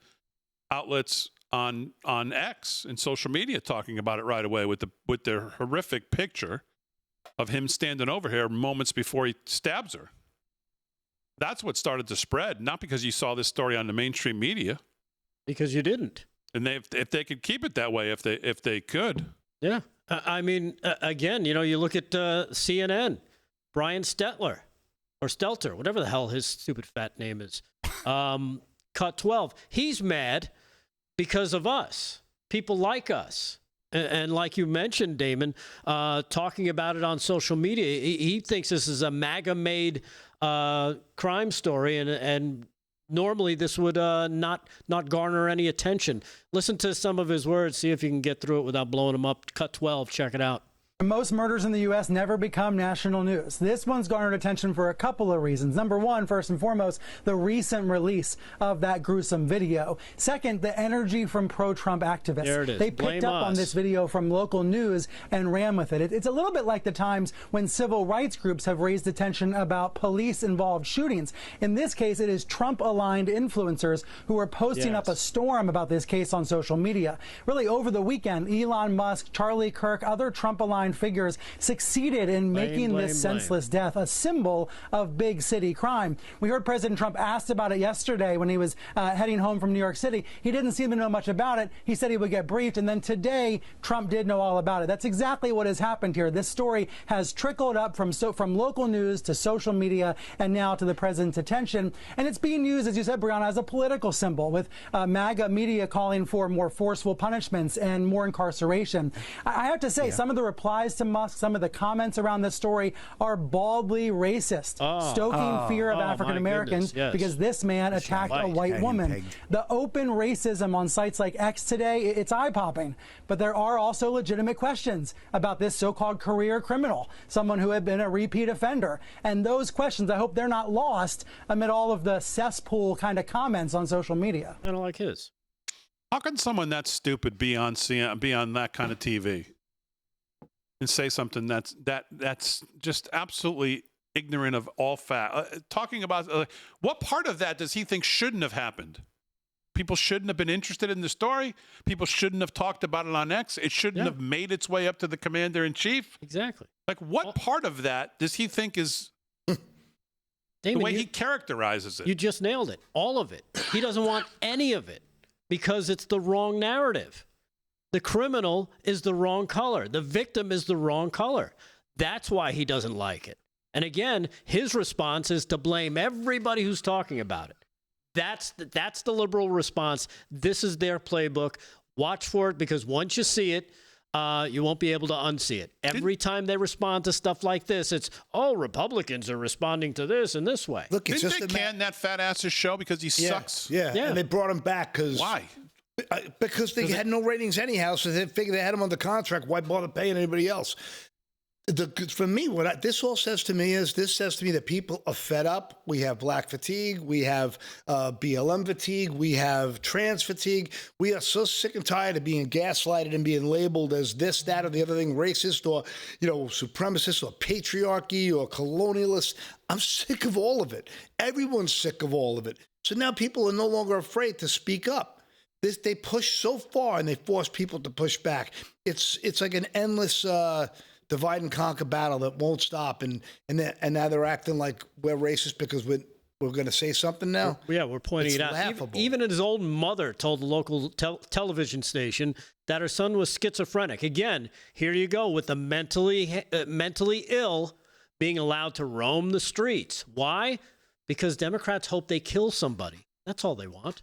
outlets on X and social media talking about it right away with their horrific picture of him standing over here moments before he stabs her. That's what started to spread, not because you saw this story on the mainstream media. Because you didn't. And if they could keep it that way, if they could. Yeah. I mean, again, you look at CNN, Brian Stelter, whatever the hell his stupid fat name is, Cut 12. He's mad because of us, people like us. And like you mentioned, Damon, talking about it on social media, he thinks this is a MAGA-made crime story, and normally this would not garner any attention. Listen to some of his words, see if you can get through it without blowing him up. Cut 12, check it out. Most murders in the U.S. never become national news. This one's garnered attention for a couple of reasons. Number one, first and foremost, the recent release of that gruesome video. Second, the energy from pro-Trump activists. There it is. They picked up on this video from local news and ran with it. It's a little bit like the times when civil rights groups have raised attention about police-involved shootings. In this case, it is Trump-aligned influencers who are posting up a storm about this case on social media. Really, over the weekend, Elon Musk, Charlie Kirk, other Trump-aligned high-profile figures succeeded in making this senseless death a symbol of big city crime. We heard President Trump asked about it yesterday when he was heading home from New York City. He didn't seem to know much about it. He said he would get briefed, and then today Trump did know all about it. That's exactly what has happened here. This story has trickled up from local news to social media and now to the president's attention, and it's being used, as you said, Brianna, as a political symbol, with MAGA media calling for more forceful punishments and more incarceration. I have to say, some of the replies to Musk, some of the comments around this story are baldly racist, stoking fear of African Americans because this man attacked a white woman. The open racism on sites like X today, it's eye-popping. But there are also legitimate questions about this so-called career criminal, someone who had been a repeat offender. And those questions, I hope they're not lost amid all of the cesspool kind of comments on social media. I don't like his. How can someone that stupid be on that kind of TV and say something that's just absolutely ignorant of all fact? Talking about what part of that does he think shouldn't have happened? People shouldn't have been interested in the story. People shouldn't have talked about it on X. It shouldn't have made its way up to the commander-in-chief. Exactly. Like, what part of that does he think is Damon, the way he characterizes it? You just nailed it. All of it. He doesn't want any of it because it's the wrong narrative. The criminal is the wrong color. The victim is the wrong color. That's why he doesn't like it. And again, his response is to blame everybody who's talking about it. That's the liberal response. This is their playbook. Watch for it, because once you see it, you won't be able to unsee it. Every time they respond to stuff like this, it's, Republicans are responding to this in this way. Look, it's Didn't they can that fat ass's show because he sucks? Yeah, and they brought him back because... Why? Because they had no ratings anyhow, so they figured they had him under contract. Why bother paying anybody else? For me, this all says to me is, this says to me that people are fed up. We have black fatigue. We have BLM fatigue. We have trans fatigue. We are so sick and tired of being gaslighted and being labeled as this, that, or the other thing, racist or, supremacist or patriarchy or colonialist. I'm sick of all of it. Everyone's sick of all of it. So now people are no longer afraid to speak up. They push so far and they force people to push back. It's like an endless divide and conquer battle that won't stop, and now they're acting like we're racist because we're going to say something now. We're pointing it out. Laughable. Even his old mother told the local television station that her son was schizophrenic. Again, here you go with the mentally ill being allowed to roam the streets. Why? Because Democrats hope they kill somebody. That's all they want.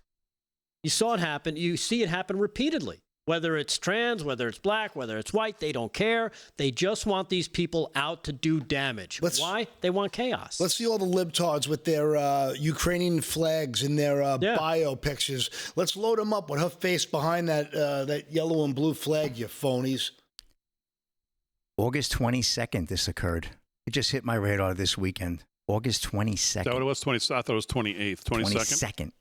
You saw it happen. You see it happen repeatedly. Whether it's trans, whether it's black, whether it's white, they don't care. They just want these people out to do damage. Why? They want chaos. Let's see all the libtards with their Ukrainian flags in their bio pictures. Let's load them up with her face behind that yellow and blue flag, you phonies. August 22nd, this occurred. It just hit my radar this weekend. August 22nd. Is that what it was? I thought it was 28th. 22nd?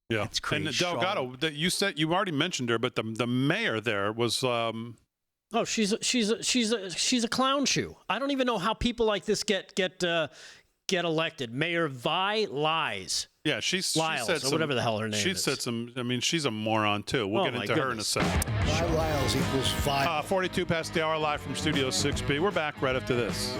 Yeah, that's crazy. And Delgado, you already mentioned her, but the mayor there was. She's a clown shoe. I don't even know how people like this get elected. Mayor Vi Lies. Yeah, she said some, whatever the hell her name is. She said some. I mean, she's a moron too. We'll get into her in a second. Vi Liles equals 5. 42 past the hour, live from Studio 6B. We're back right after this.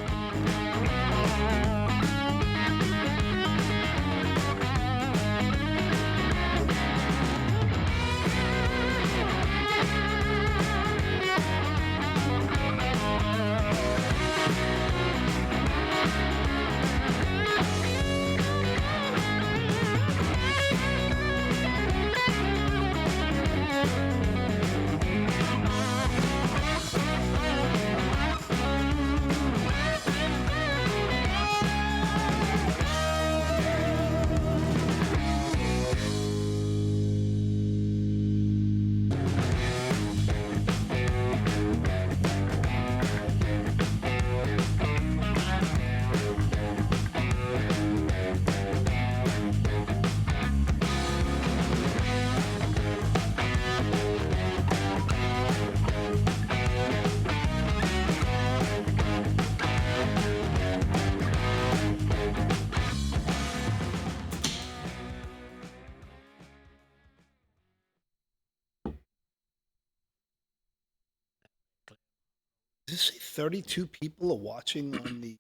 Does it say 32 people are watching on the?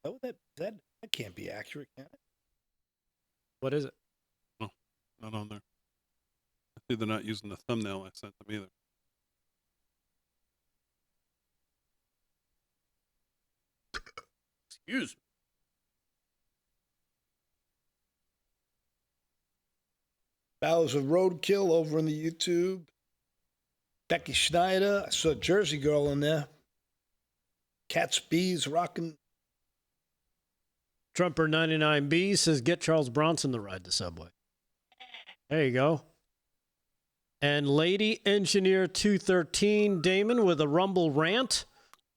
Oh, that can't be accurate, can it? What is it? No, not on there. I see they're not using the thumbnail I sent them either. Excuse me. Bowers of Roadkill over in the YouTube. Becky Schneider. I saw Jersey Girl in there. Cat's Bees rocking. Trumper 99B says, get Charles Bronson to ride the subway. There you go. And Lady Engineer 213, Damon, with a Rumble rant.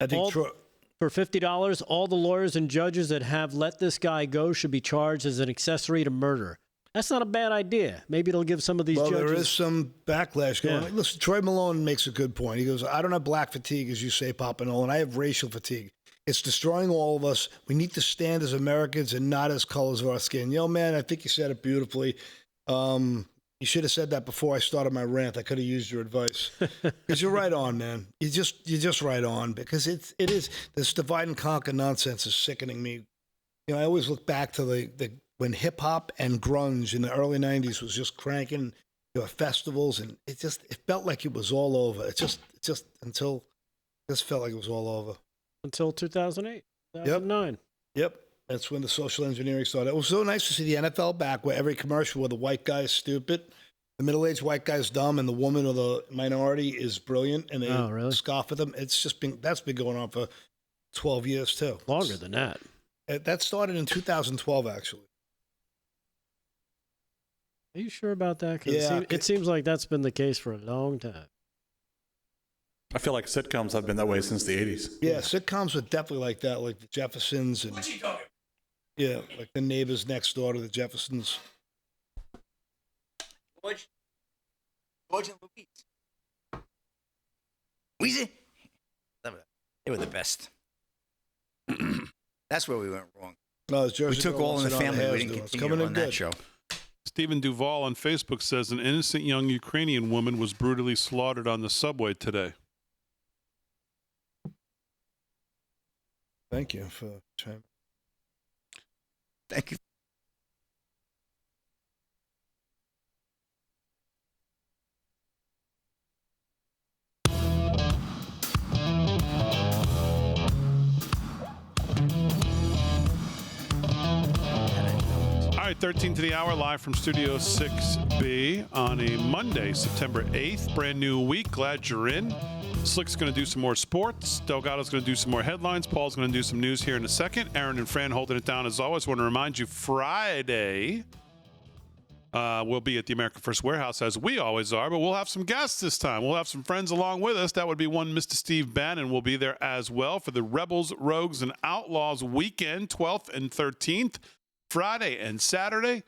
I think for $50, all the lawyers and judges that have let this guy go should be charged as an accessory to murder. That's not a bad idea. Maybe it'll give some of these judges... there is some backlash going on. Listen, Troy Malone makes a good point. He goes, I don't have black fatigue, as you say, Papa Nolan. I have racial fatigue. It's destroying all of us. We need to stand as Americans and not as colors of our skin. Man, I think you said it beautifully. You should have said that before I started my rant. I could have used your advice. Because you're right on, man. You're just right on. Because it is this divide and conquer nonsense is sickening me. I always look back to the when hip hop and grunge in the early '90s was just cranking. Festivals, and it felt like it was all over. It just felt like it was all over. Until 2008, 2009. Yep. That's when the social engineering started. It was so nice to see the NFL back, where every commercial where the white guy is stupid, the middle-aged white guy is dumb, and the woman or the minority is brilliant, and they scoff at them. That's been going on for 12 years too. Longer than that. That started in 2012, actually. Are you sure about that? Because it seems like that's been the case for a long time. I feel like sitcoms have been that way since the 80s. Yeah, sitcoms were definitely like that, like the Jeffersons and like the neighbors next door to the Jeffersons. George and Louise. Weezy? They were the best. That's where we went wrong. No, we took All in the Family. We didn't continue on that show. Stephen Duvall on Facebook says an innocent young Ukrainian woman was brutally slaughtered on the subway today. Thank you for trying. Thank you. All right, 13 to the hour, live from Studio 6B on a Monday, September 8th. Brand new week. Glad you're in. Slick's going to do some more sports. Delgado's going to do some more headlines. Paul's going to do some news here in a second. Aaron and Fran holding it down as always. Want to remind you, Friday we'll be at the America First Warehouse, as we always are, but we'll have some guests this time. We'll have some friends along with us. That would be one Mr. Steve Bannon will be there as well for the Rebels, Rogues, and Outlaws weekend, 12th and 13th. Friday and Saturday.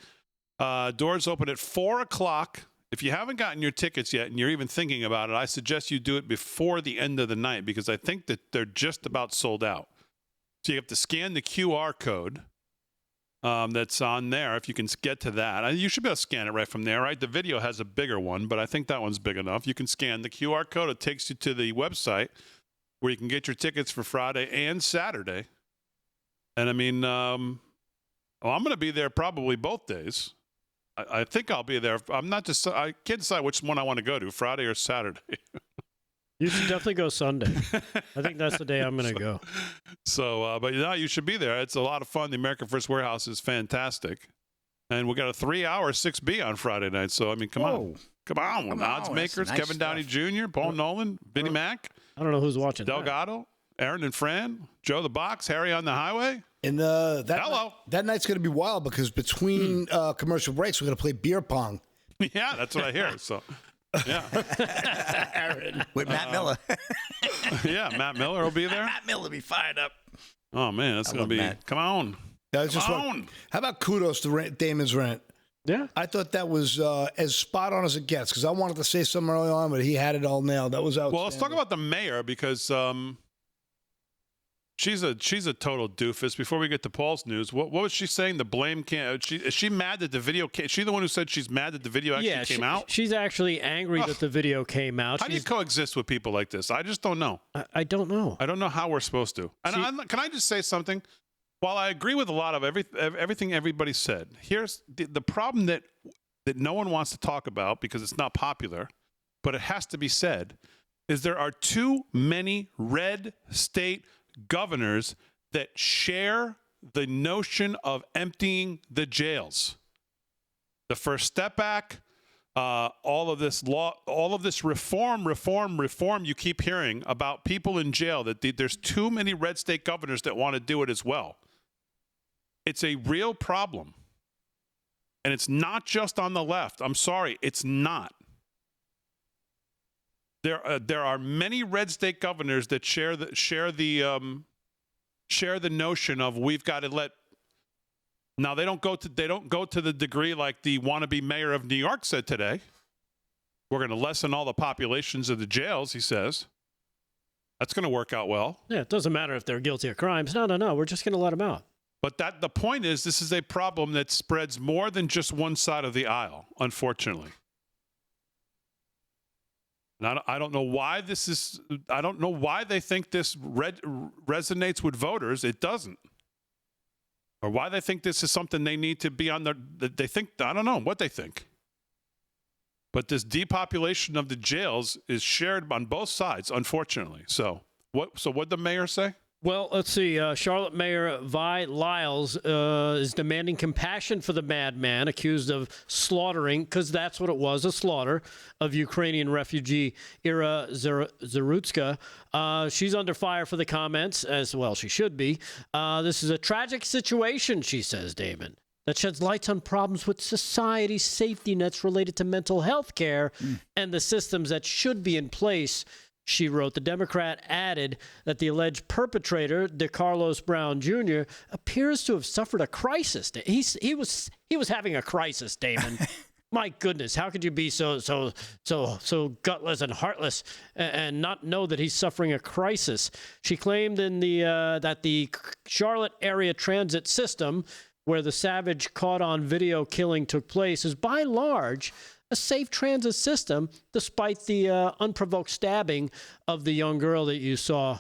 Doors open at 4 o'clock. If you haven't gotten your tickets yet and you're even thinking about it, I suggest you do it before the end of the night because I think that they're just about sold out. So you have to scan the QR code that's on there if you can get to that. You should be able to scan it right from there, right? The video has a bigger one, but I think that one's big enough. You can scan the QR code. It takes you to the website where you can get your tickets for Friday and Saturday. And I mean... well, I'm going to be there probably both days. I think I'll be there. I can't decide which one I want to go to, Friday or Saturday. You should definitely go Sunday. I think that's the day I'm going to go. So, but you should be there. It's a lot of fun. The America First Warehouse is fantastic. And we got a 3-hour 6B on Friday night. So, I mean, come on. Oddsmakers, nice Kevin Downey Jr., Paul Nolan, Vinnie Mac. I don't know who's watching Delgado, Aaron and Fran, Joe the Box, Harry on the Highway. And that night's going to be wild because between commercial breaks, we're going to play beer pong. Yeah, that's what I hear. So, yeah. Aaron. With Matt Miller. Yeah, Matt Miller will be there. Matt Miller will be fired up. Oh, man, that's going to be. Matt. Come on. How about kudos to Damon's rant? Yeah. I thought that was as spot on as it gets because I wanted to say something early on, but he had it all nailed. That was outstanding. Well, let's talk about the mayor because She's a total doofus. Before we get to Paul's news, what was she saying? The blame can't. Is she mad that the video came? Is she the one who said she's mad that the video actually came out? She's actually angry that the video came out. How do you coexist with people like this? I just don't know. I don't know. I don't know how we're supposed to. And can I just say something? While I agree with a lot of everything everybody said, here's the problem that no one wants to talk about because it's not popular, but it has to be said, is there are too many red state governors that share the notion of emptying the jails. The First Step Act, all of this law, all of this reform you keep hearing about people in jail, that there's too many red state governors that want to do it as well. It's a real problem. And it's not just on the left. I'm sorry, it's not. There are many red state governors that share the notion of we've got to let. Now they don't go to the degree like the wannabe mayor of New York said today. We're going to lessen all the populations of the jails, he says. That's going to work out well. Yeah, it doesn't matter if they're guilty of crimes. No. We're just going to let them out. But the point is, this is a problem that spreads more than just one side of the aisle, unfortunately. And I don't know why this is. I don't know why they think this resonates with voters. It doesn't. Or why they think this is something they need to be on their. They think, I don't know what they think. But this depopulation of the jails is shared on both sides, unfortunately. So what did the mayor say? Well, let's see. Charlotte Mayor Vi Lyles is demanding compassion for the madman accused of slaughtering, because that's what it was, a slaughter of Ukrainian refugee Ira Zarutska. She's under fire for the comments, as well she should be. This is a tragic situation, she says, Damon, that sheds lights on problems with society's safety nets related to mental health care and the systems that should be in place. She wrote. The Democrat added that the alleged perpetrator, DeCarlos Brown Jr., appears to have suffered a crisis. He was having a crisis, Damon. My goodness, how could you be so gutless and heartless and not know that he's suffering a crisis? She claimed in that the Charlotte area transit system, where the savage caught on video killing took place, is by and large a safe transit system, despite the unprovoked stabbing of the young girl that you saw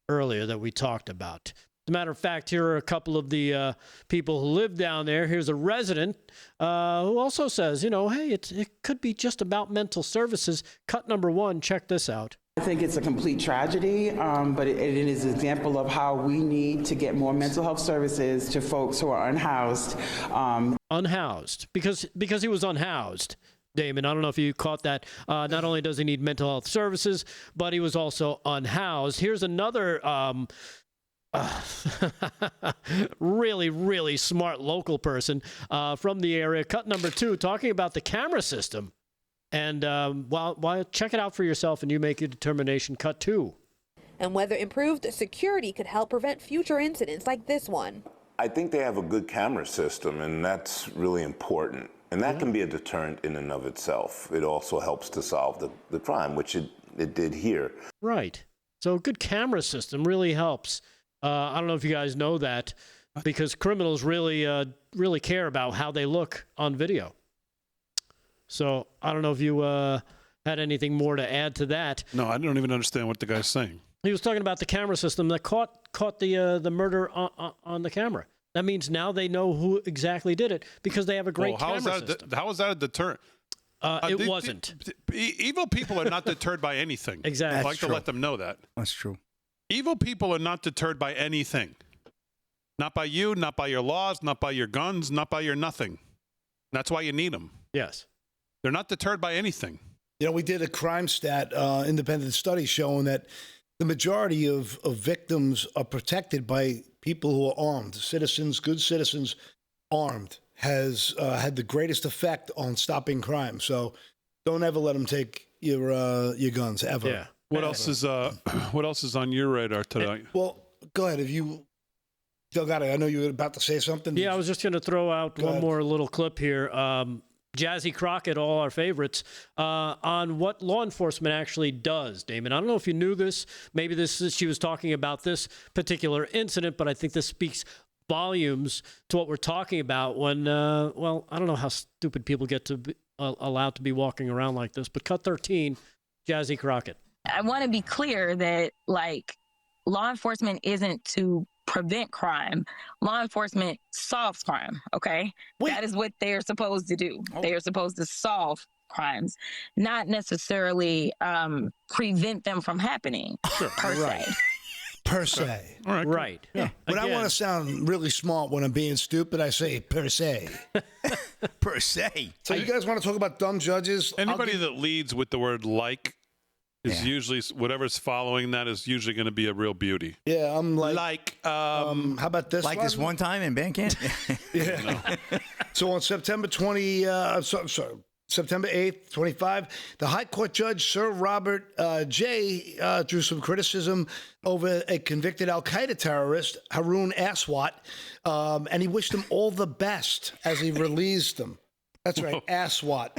earlier that we talked about. As a matter of fact, here are a couple of the people who live down there. Here's a resident who also says, hey, it could be just about mental services. Cut number 1, check this out. I think it's a complete tragedy, but it is an example of how we need to get more mental health services to folks who are unhoused. Unhoused, because he was unhoused. Damon, I don't know if you caught that. Not only does he need mental health services, but he was also unhoused. Here's another really, really smart local person from the area. Cut number 2, talking about the camera system. And check it out for yourself and you make your determination. Cut 2. And whether improved security could help prevent future incidents like this one. I think they have a good camera system, and that's really important. And that can be a deterrent in and of itself. It also helps to solve the crime, which it did here. Right. So a good camera system really helps. I don't know if you guys know that, because criminals really care about how they look on video. So I don't know if you had anything more to add to that. No, I don't even understand what the guy's saying. He was talking about the camera system that caught the murder on the camera. That means now they know who exactly did it because they have a great camera system. How is that a deterrent? It wasn't. Evil people are not deterred by anything. Exactly. I'd like to let them know that. That's true. Evil people are not deterred by anything. Not by you, not by your laws, not by your guns, not by your nothing. That's why you need them. Yes. They're not deterred by anything. We did a crime stat, independent study showing that the majority of victims are protected by people who are armed. Citizens, good citizens, armed, has had the greatest effect on stopping crime. So don't ever let them take your guns, ever. Yeah. What else is on your radar today? Well, go ahead. Delgado, I know you were about to say something. Yeah, I was just going to throw out one more little clip here. Jazzy Crockett, all our favorites, on what law enforcement actually does, Damon. I don't know if you knew this. Maybe she was talking about this particular incident, but I think this speaks volumes to what we're talking about when, I don't know how stupid people get to be allowed to be walking around like this, but cut 13, Jazzy Crockett. I want to be clear that, law enforcement isn't to prevent crime. Law enforcement solves crime, okay? That is what they're supposed to do. They are supposed to solve crimes, not necessarily prevent them from happening, per se. Per se. All right. Right. Yeah. But I want to sound really smart when I'm being stupid. I say per se. Per se. So you guys want to talk about dumb judges? Anybody that leads with the word is usually, whatever's following that is usually going to be a real beauty. Yeah, I'm how about this one? This one time in band camp? Yeah. So on September 8th, 25, the High Court Judge, Sir Robert J., drew some criticism over a convicted al-Qaeda terrorist, Haroon Aswat, and he wished him all the best as he released him. That's right, Aswat.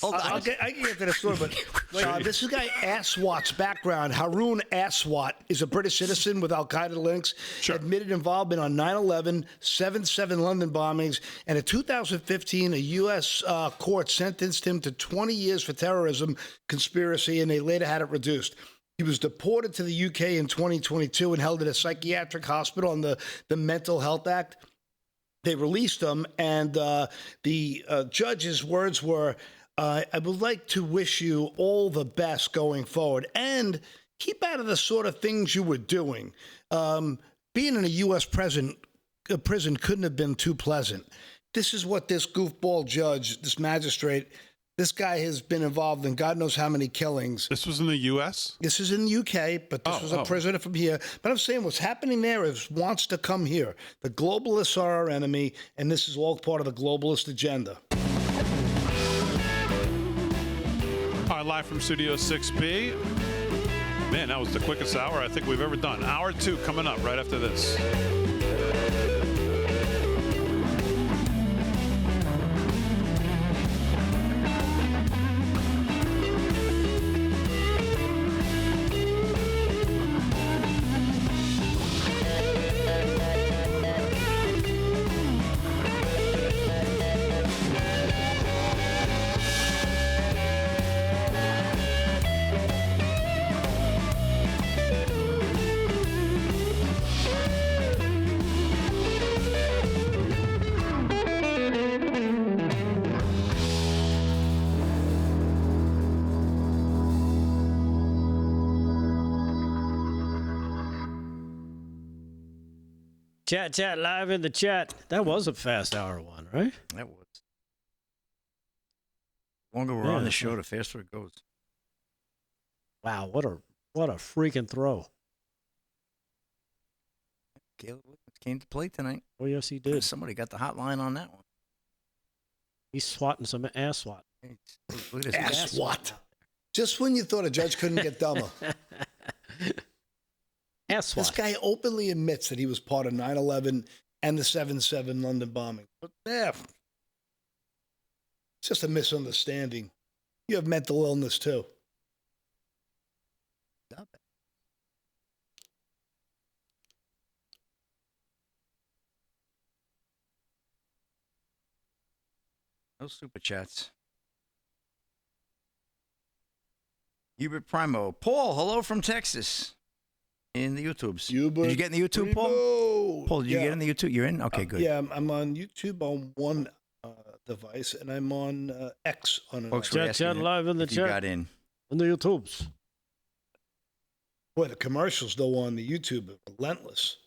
I can get to the story, but this is guy Aswat's background. Haroon Aswat is a British citizen with al-Qaeda links, admitted involvement on 9/11, 7/7 London bombings, and in 2015, a U.S. court sentenced him to 20 years for terrorism conspiracy, and they later had it reduced. He was deported to the UK in 2022 and held at a psychiatric hospital on the Mental Health Act. They released him, and the judge's words were, I would like to wish you all the best going forward, and keep out of the sort of things you were doing. Being in a U.S. prison couldn't have been too pleasant. This is what this goofball judge, this magistrate, this guy has been involved in God knows how many killings. This was in the U.S.? This is in the U.K., but this was a prisoner from here. But I'm saying what's happening there is wants to come here. The globalists are our enemy, and this is all part of the globalist agenda. All right, live from Studio 6B. Man, that was the quickest hour I think we've ever done. Hour 2 coming up right after this. Chat, live in the chat. That was a fast hour one, right? That was. The longer we're on the show, the faster it goes. Wow, what a freaking throw. Caleb Williams came to play tonight. Oh, yes, he did. Somebody got the hotline on that one. He's swatting some ass swat. Look at this ass swat. Just when you thought a judge couldn't get dumber. Ass this guy openly admits that he was part of 9/11 and the 7/7 London bombing. But it's just a misunderstanding. You have mental illness too. Stop it. No super chats. Hubert Primo. Paul, hello from Texas. In the YouTubes. Did you get in the YouTube, Paul? Paul, did you get in the YouTube? You're in? Okay, good. Yeah, I'm on YouTube on one device, and I'm on X on another. Chat live in the chat. You got in. On the YouTubes. Boy, the commercials, though, on the YouTube are relentless.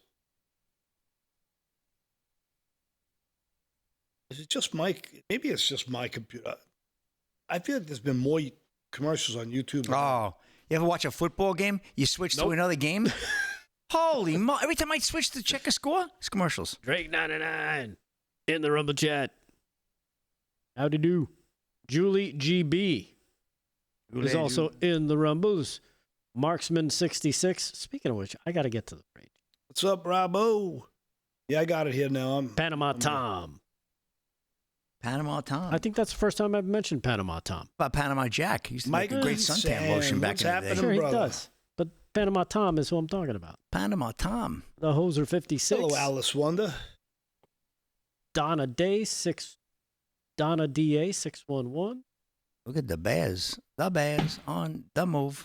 Is it just maybe it's just my computer. I feel like there's been more commercials on YouTube. Oh, you ever watch a football game? You switch to another game? Holy mo! Every time I switch to check a score, it's commercials. Drake 99 in the Rumble chat. Howdy do. Julie GB is also in the Rumbles. Marksman 66. Speaking of which, I got to get to the range. What's up, Bravo? Yeah, I got it here now. Panama Tom. Panama Tom. I think that's the first time I've mentioned Panama Tom. About Panama Jack. He used to make a great suntan lotion back in the day. Sure, he does. But Panama Tom is who I'm talking about. Panama Tom. The Hoser 56. Hello, Alice Wonder. Donna DA 611. Look at the Bears. The Bears on the move.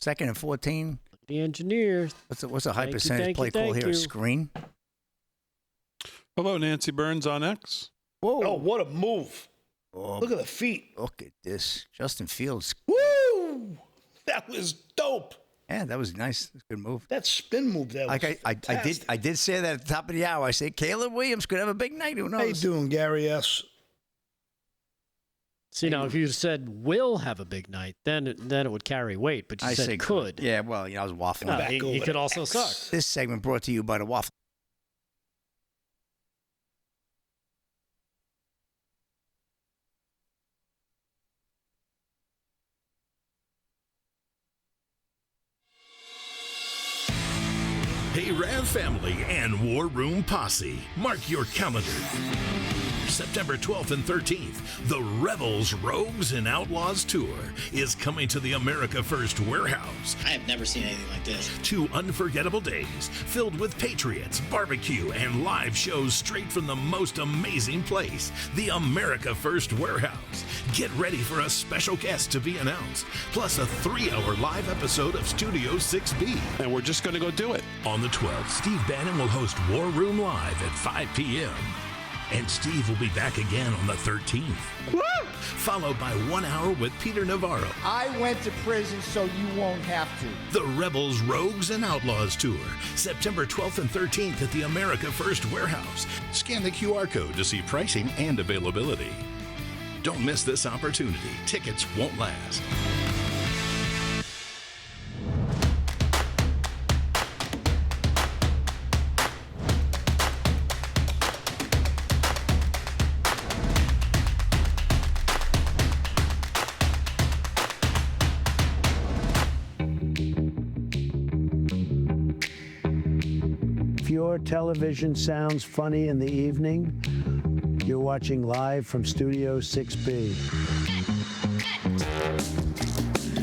2nd and 14. The engineer. What's a high percentage play call here? A screen? Hello, Nancy Burns on X. Whoa. Oh, what a move. Oh, look at the feet. Look at this. Justin Fields. Woo! That was dope. Yeah, that was nice. Good move. That spin move there was I did say that at the top of the hour. I said Caleb Williams could have a big night. Who knows? How you doing, Gary S.? See, now, if you said will have a big night, then it would carry weight. But you said could. Yeah, well, I was waffling. No, he could also suck. This segment brought to you by the Waffle. Hey, Rav family and War Room Posse, mark your calendar. September 12th and 13th, the Rebels, Rogues, and Outlaws Tour is coming to the America First Warehouse. I have never seen anything like this. 2 unforgettable days filled with patriots, barbecue, and live shows straight from the most amazing place, the America First Warehouse. Get ready for a special guest to be announced, plus a 3-hour live episode of Studio 6B. And we're just going to go do it. On the 12th, Steve Bannon will host War Room Live at 5 p.m. And Steve will be back again on the 13th. Woo! Followed by 1 hour with Peter Navarro. I went to prison, so you won't have to. The Rebels, Rogues, and Outlaws Tour, September 12th and 13th at the America First Warehouse. Scan the QR code to see pricing and availability. Don't miss this opportunity. Tickets won't last. Your television sounds funny in the evening. You're watching live from Studio 6B.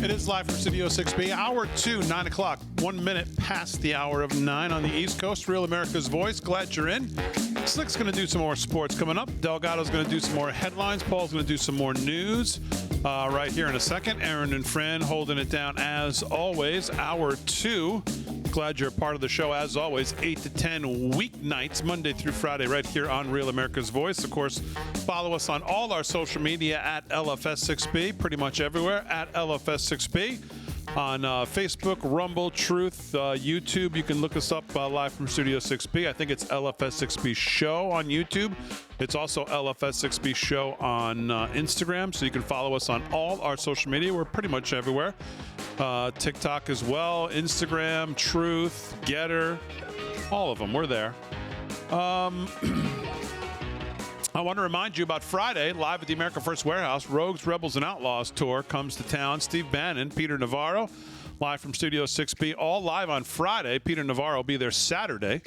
It is live from Studio 6B, hour 2, 9 o'clock, 1 minute past the hour of 9 on the East Coast. Real America's Voice. Glad you're in. Slick's going to do some more sports coming up. Delgado's going to do some more headlines. Paul's going to do some more news right here in a second. Aaron and Fran holding it down as always. Hour 2. Glad you're a part of the show as always. 8 to 10 weeknights, Monday through Friday, right here on Real America's Voice. Of course, follow us on all our social media at LFS6B, pretty much everywhere at LFS6B. On Facebook, Rumble, Truth, YouTube. You can look us up live from Studio 6B. I think it's LFS6B Show on YouTube. It's also LFS6B Show on Instagram, so you can follow us on all our social media. We're pretty much everywhere. TikTok as well, Instagram, Truth, Getter, all of them. We're there. I want to remind you about Friday, live at the America First Warehouse, Rogues, Rebels, and Outlaws Tour comes to town. Steve Bannon, Peter Navarro, live from Studio 6B, all live on Friday. Peter Navarro will be there Saturday.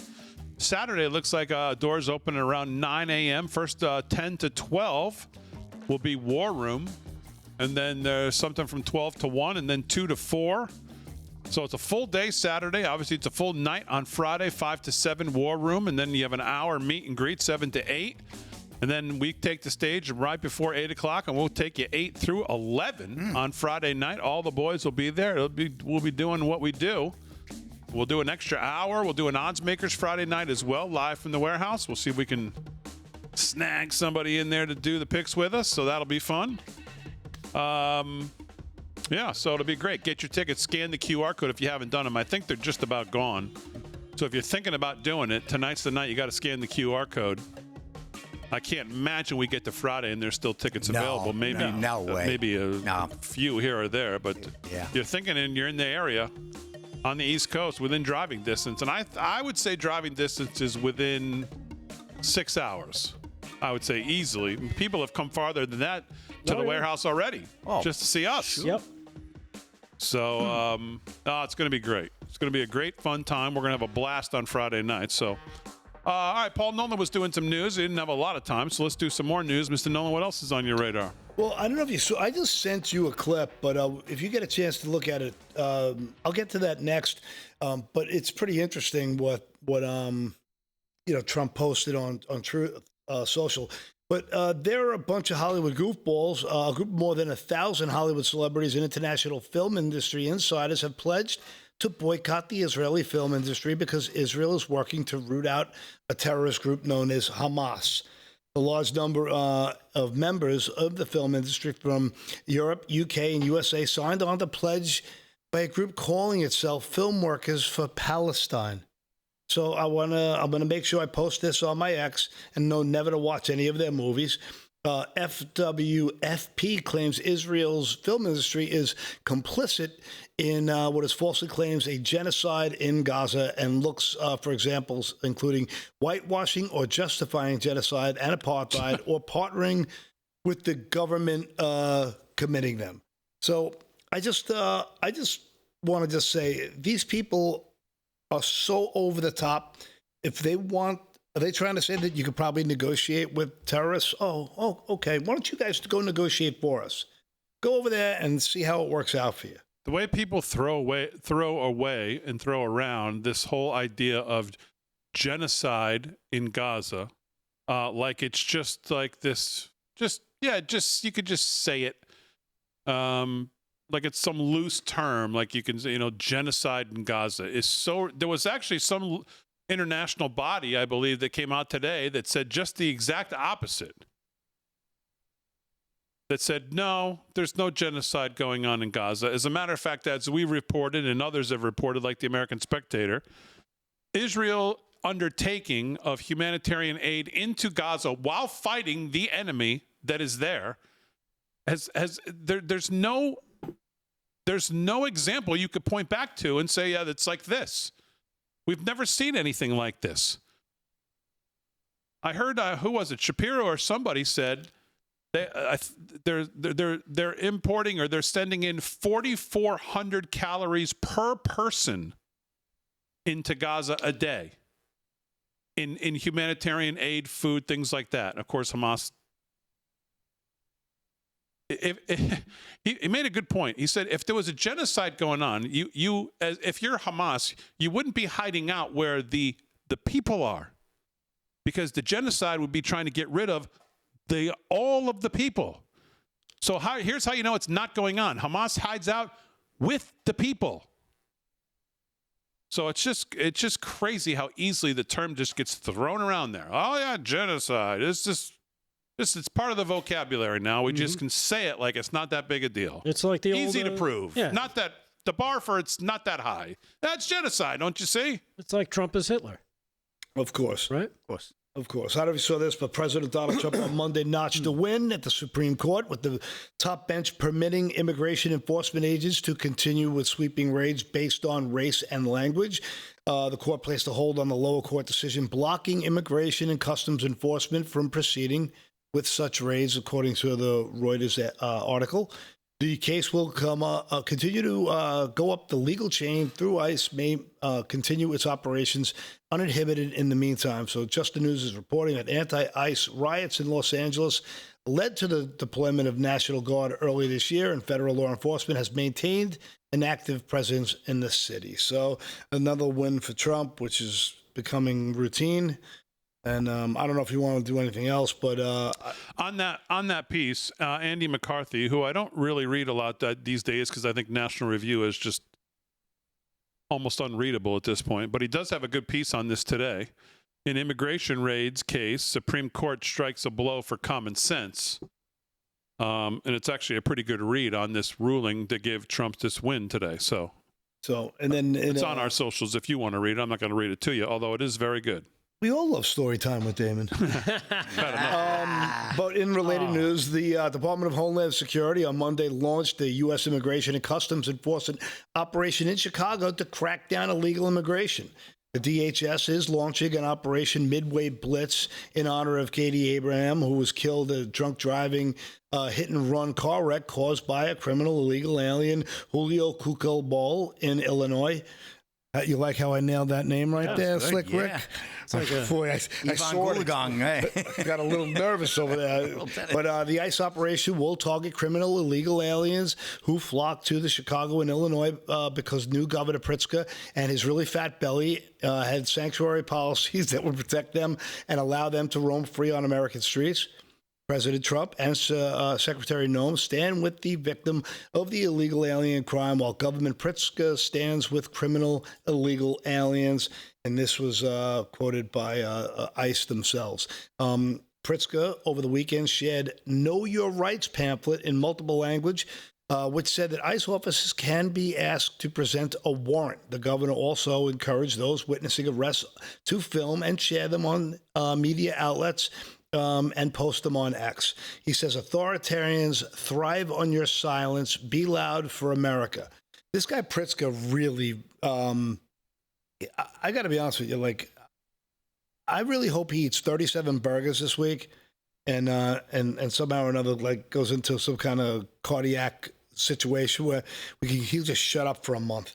Saturday looks like doors open at around 9 a.m. First 10 to 12 will be War Room. And then there's something from 12 to 1 and then 2 to 4. So it's a full day Saturday. Obviously, it's a full night on Friday, 5 to 7 War Room. And then you have an hour meet and greet, 7 to 8. And then we take the stage right before 8 o'clock, and we'll take you 8 through 11 on Friday night. All the boys will be there. We'll be doing what we do. We'll do an extra hour. We'll do an oddsmakers Friday night as well, live from the warehouse. We'll see if we can snag somebody in there to do the picks with us, so that'll be fun. Yeah, so it'll be great. Get your tickets. Scan the QR code if you haven't done them. I think they're just about gone. So if you're thinking about doing it, tonight's the night you got to scan the QR code. I can't imagine we get to Friday and there's still tickets available. Maybe no way. Maybe a few here or there, but yeah. You're thinking and you're in the area on the East Coast within driving distance. And I would say driving distance is within 6 hours. I would say easily. People have come farther than that to the warehouse already just to see us. Yep. So it's going to be great. It's going to be a great, fun time. We're going to have a blast on Friday night. So All right, Paul Nolan was doing some news. He didn't have a lot of time, so let's do some more news. Mr. Nolan, what else is on your radar? Well, I don't know if you saw. I just sent you a clip, but if you get a chance to look at it, I'll get to that next. But it's pretty interesting what Trump posted on Truth Social. But there are a bunch of Hollywood goofballs. A group more than 1,000 Hollywood celebrities and international film industry insiders have pledged to boycott the Israeli film industry because Israel is working to root out a terrorist group known as Hamas. A large number of members of the film industry from Europe, UK, and USA signed on the pledge by a group calling itself Film Workers for Palestine. So I'm gonna make sure I post this on my X and know never to watch any of their movies. FWFP claims Israel's film industry is complicit in what is falsely claims a genocide in Gaza and looks for examples including whitewashing or justifying genocide and apartheid or partnering with the government committing them. So I just want to just say these people are so over the top. If they want, are they trying to say that you could probably negotiate with terrorists? Oh, okay. Why don't you guys go negotiate for us? Go over there and see how it works out for you. The way people throw away and throw around this whole idea of genocide in Gaza, like it's just like this, you could just say it. Like it's some loose term, like you can say, genocide in Gaza is so. There was actually some international body, I believe, that came out today that said just the exact opposite. That said, no, there's no genocide going on in Gaza. As a matter of fact, as we reported and others have reported, like the American Spectator, Israel undertaking of humanitarian aid into Gaza while fighting the enemy that is there there's no example you could point back to and say, yeah, it's like this. We've never seen anything like this. I heard, who was it? Shapiro or somebody said they're importing or they're sending in 4,400 calories per person into Gaza a day in humanitarian aid, food, things like that. Of course, Hamas. He made a good point. He said, if there was a genocide going on, if you're Hamas, you wouldn't be hiding out where the people are, because the genocide would be trying to get rid of all of the people. So here's how you know it's not going on. Hamas hides out with the people. So it's just crazy how easily the term just gets thrown around there. Oh yeah, genocide. It's part of the vocabulary now. We just can say it like it's not that big a deal. It's like the easy old, to prove. Yeah. Not that the bar for it's not that high. That's genocide, don't you see? It's like Trump is Hitler. Of course. Right? Of course. I don't know if you saw this, but President Donald Trump on Monday notched a win at the Supreme Court with the top bench permitting immigration enforcement agents to continue with sweeping raids based on race and language. The court placed a hold on the lower court decision blocking immigration and customs enforcement from proceeding with such raids, according to the Reuters article. The case will continue to go up the legal chain through ICE, may continue its operations uninhibited in the meantime. So Just the News is reporting that anti-ICE riots in Los Angeles led to the deployment of National Guard early this year, and federal law enforcement has maintained an active presence in the city. So another win for Trump, which is becoming routine. And I don't know if you want to do anything else, but on that piece, Andy McCarthy, who I don't really read a lot these days because I think National Review is just almost unreadable at this point, but he does have a good piece on this today. In immigration raids case, Supreme Court strikes a blow for common sense. And it's actually a pretty good read on this ruling that gave Trump this win today. So and then it's on our socials if you want to read it. I'm not going to read it to you, although it is very good. We all love story time with Damon. But in related news, the Department of Homeland Security on Monday launched the U.S. Immigration and Customs Enforcement operation in Chicago to crack down illegal immigration. The DHS is launching an Operation Midway Blitz in honor of Katie Abraham, who was killed in a drunk driving hit-and-run car wreck caused by a criminal illegal alien, Julio Cucalbol, in Illinois. You like how I nailed that name right there, good, Slick Rick? yeah. It's like boy, I saw it. Got a little nervous over there. But the ICE operation will target criminal illegal aliens who flock to the Chicago and Illinois because new Governor Pritzker and his really fat belly had sanctuary policies that would protect them and allow them to roam free on American streets. President Trump and Secretary Noem stand with the victim of the illegal alien crime, while Governor Pritzker stands with criminal illegal aliens. And this was quoted by ICE themselves. Pritzker, over the weekend, shared Know Your Rights pamphlet in multiple language, which said that ICE officers can be asked to present a warrant. The governor also encouraged those witnessing arrests to film and share them on media outlets and post them on X. He says, authoritarians thrive on your silence. Be loud for America. This guy Pritzker really, I got to be honest with you, like, I really hope he eats 37 burgers this week and somehow or another, like, goes into some kind of cardiac situation where he'll just shut up for a month.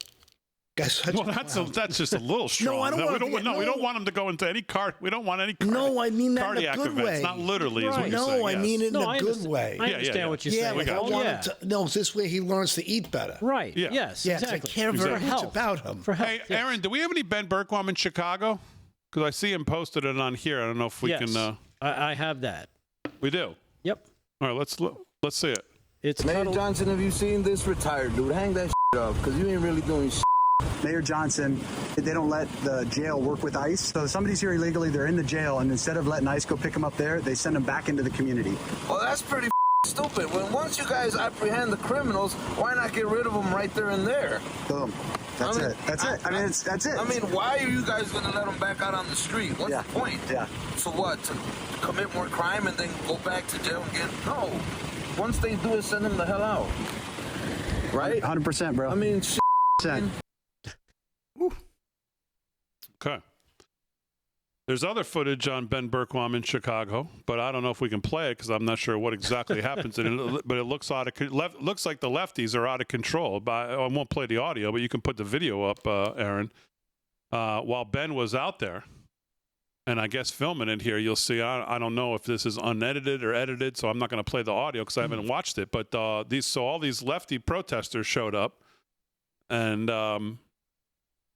That's just a little strong. No, I don't we don't want him to go into any we don't want any No, I mean that in a good events. way. Not literally, is what you're no, saying. I mean it in a good way. I understand what you're saying. Like I want him to, no, this way he learns to eat better. Right. Yeah. Yes, exactly. I care very much about him. For health, hey, Aaron, do we have any Ben Bergquam in Chicago? Because I see him posted it on here. I don't know if we can. I have that. We do? Yep. All right, let's see it. It's Mayor Johnson, have you seen this? Retired, dude. Hang that up, because you ain't really doing shit. Mayor Johnson, they don't let the jail work with ICE. So somebody's here illegally, they're in the jail, and instead of letting ICE go pick them up there, they send them back into the community. Well, that's pretty stupid. Once you guys apprehend the criminals, why not get rid of them right there and there? Boom. That's it. That's it. I mean, that's it. I mean, why are you guys going to let them back out on the street? What's the point? Yeah. So what? To commit more crime and then go back to jail and get... No. Once they do it, send them the hell out. Right? 100%, bro. I mean, Okay. There's other footage on Ben Bergquam in Chicago, but I don't know if we can play it because I'm not sure what exactly happens. But it looks like the lefties are out of control. I won't play the audio, but you can put the video up, Aaron. While Ben was out there, and I guess filming it here, you'll see. I don't know if this is unedited or edited, so I'm not going to play the audio because I haven't watched it. But all these lefty protesters showed up, and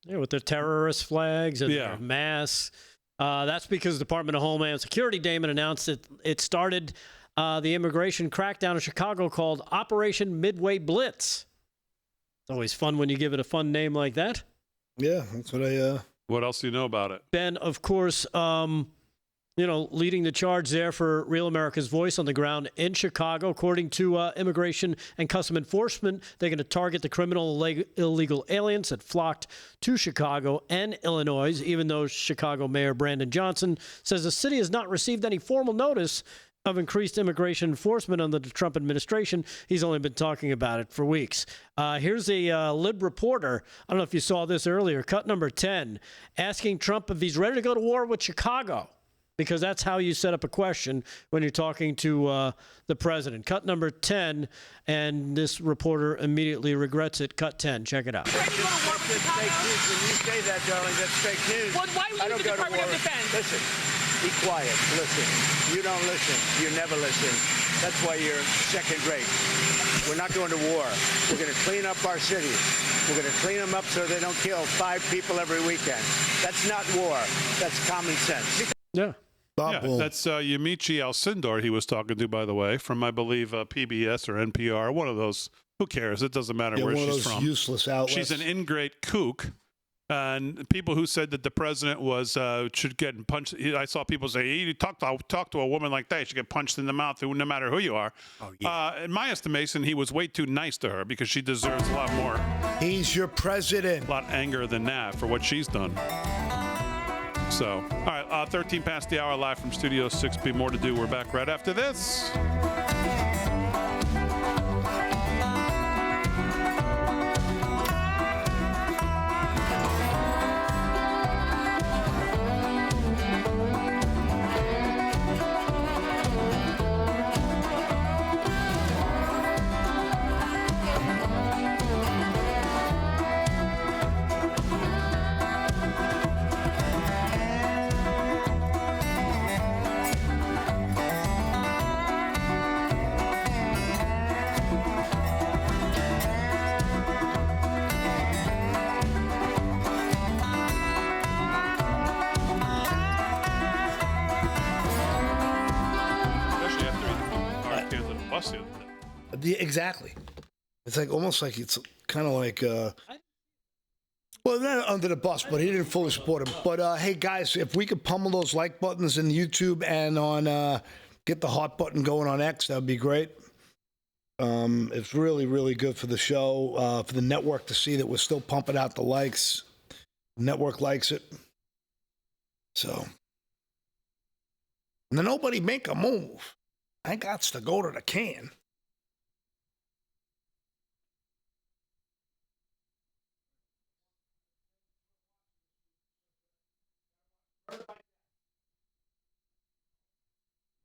with their terrorist flags and their masks. That's because the Department of Homeland Security, Damon, announced that it started the immigration crackdown in Chicago called Operation Midway Blitz. It's always fun when you give it a fun name like that. Yeah, that's what I... What else do you know about it? Ben, of course, leading the charge there for Real America's Voice on the ground in Chicago. According to Immigration and Customs Enforcement, they're going to target the criminal illegal aliens that flocked to Chicago and Illinois, even though Chicago Mayor Brandon Johnson says the city has not received any formal notice of increased immigration enforcement under the Trump administration. He's only been talking about it for weeks. Here's a Lib reporter. I don't know if you saw this earlier. Cut number 10, asking Trump if he's ready to go to war with Chicago, because that's how you set up a question when you're talking to the president. Cut number 10, and this reporter immediately regrets it. Cut 10. Check it out. That's fake news. When you say that, darling, that's fake news. Well, why would the Department of Defense? Listen, be quiet. Listen. You don't listen. You never listen. That's why you're second rate. We're not going to war. We're going to clean up our cities. We're going to clean them up so they don't kill 5 people every weekend. That's not war. That's common sense. Yeah. That's Yamiche Alcindor he was talking to, by the way, from, I believe, PBS or NPR, one of those. Who cares? It doesn't matter where she's from. Useless outlets. She's an ingrate kook. And people who said that the president should get punched. I saw people say, you talk to a woman like that, you should get punched in the mouth no matter who you are. Oh, yeah. In my estimation, he was way too nice to her because she deserves a lot more. He's your president. A lot anger than that for what she's done. So, all right, 13 past the hour, live from Studio 6B. More to do. We're back right after this. bus the other day. Exactly. It's like almost like it's kind of like, well, not under the bus, but he didn't fully support him. But hey, guys, if we could pummel those like buttons in YouTube and on get the heart button going on X, that would be great. It's really, really good for the show, for the network to see that we're still pumping out the likes. The network likes it. So, and then nobody make a move. I got to go to the can.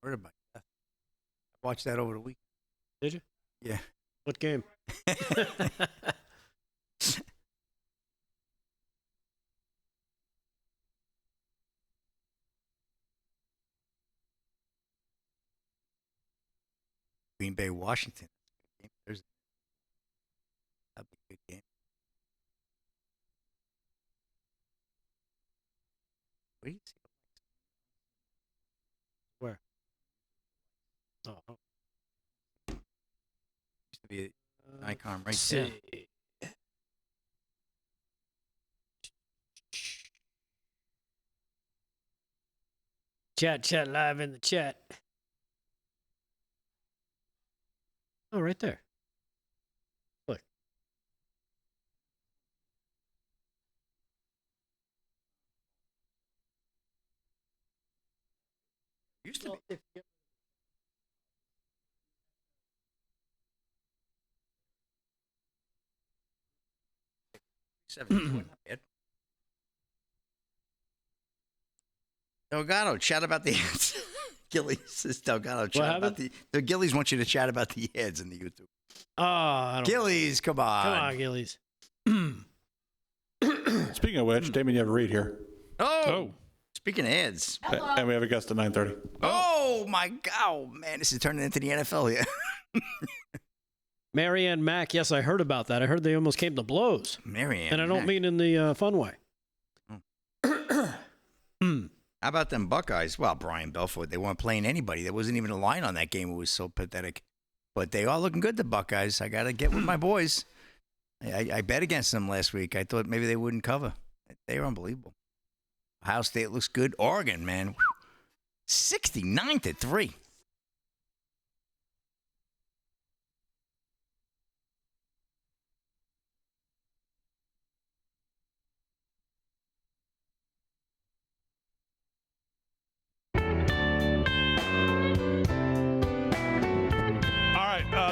Heard about that. I watched that over the week. Did you? Yeah. What game? Green Bay, Washington. That'd be a good game. Where do you see? Where? Oh. Used to be an icon right there. Chat live in the chat. Oh, right there. Look. Used to be. Not bad. Delgado, chat about the ads. Gillies says Delgado, chat about the Gillies want you to chat about the ads in the YouTube. Oh, Gillies, come on. Come on, Gillies. Speaking of which, Damon, you have a read here. Oh. Speaking of ads. And we have a guest at 9:30. Oh, my God. Oh, man, this is turning into the NFL here. Marianne Mack, yes, I heard about that. I heard they almost came to blows. Marianne And I don't Mack. mean in the fun way. How about them Buckeyes? Well, Brian Belfort, they weren't playing anybody. There wasn't even a line on that game. It was so pathetic. But they are looking good, the Buckeyes. I got to get with my boys. I bet against them last week. I thought maybe they wouldn't cover. They were unbelievable. Ohio State looks good. Oregon, man, 69-3.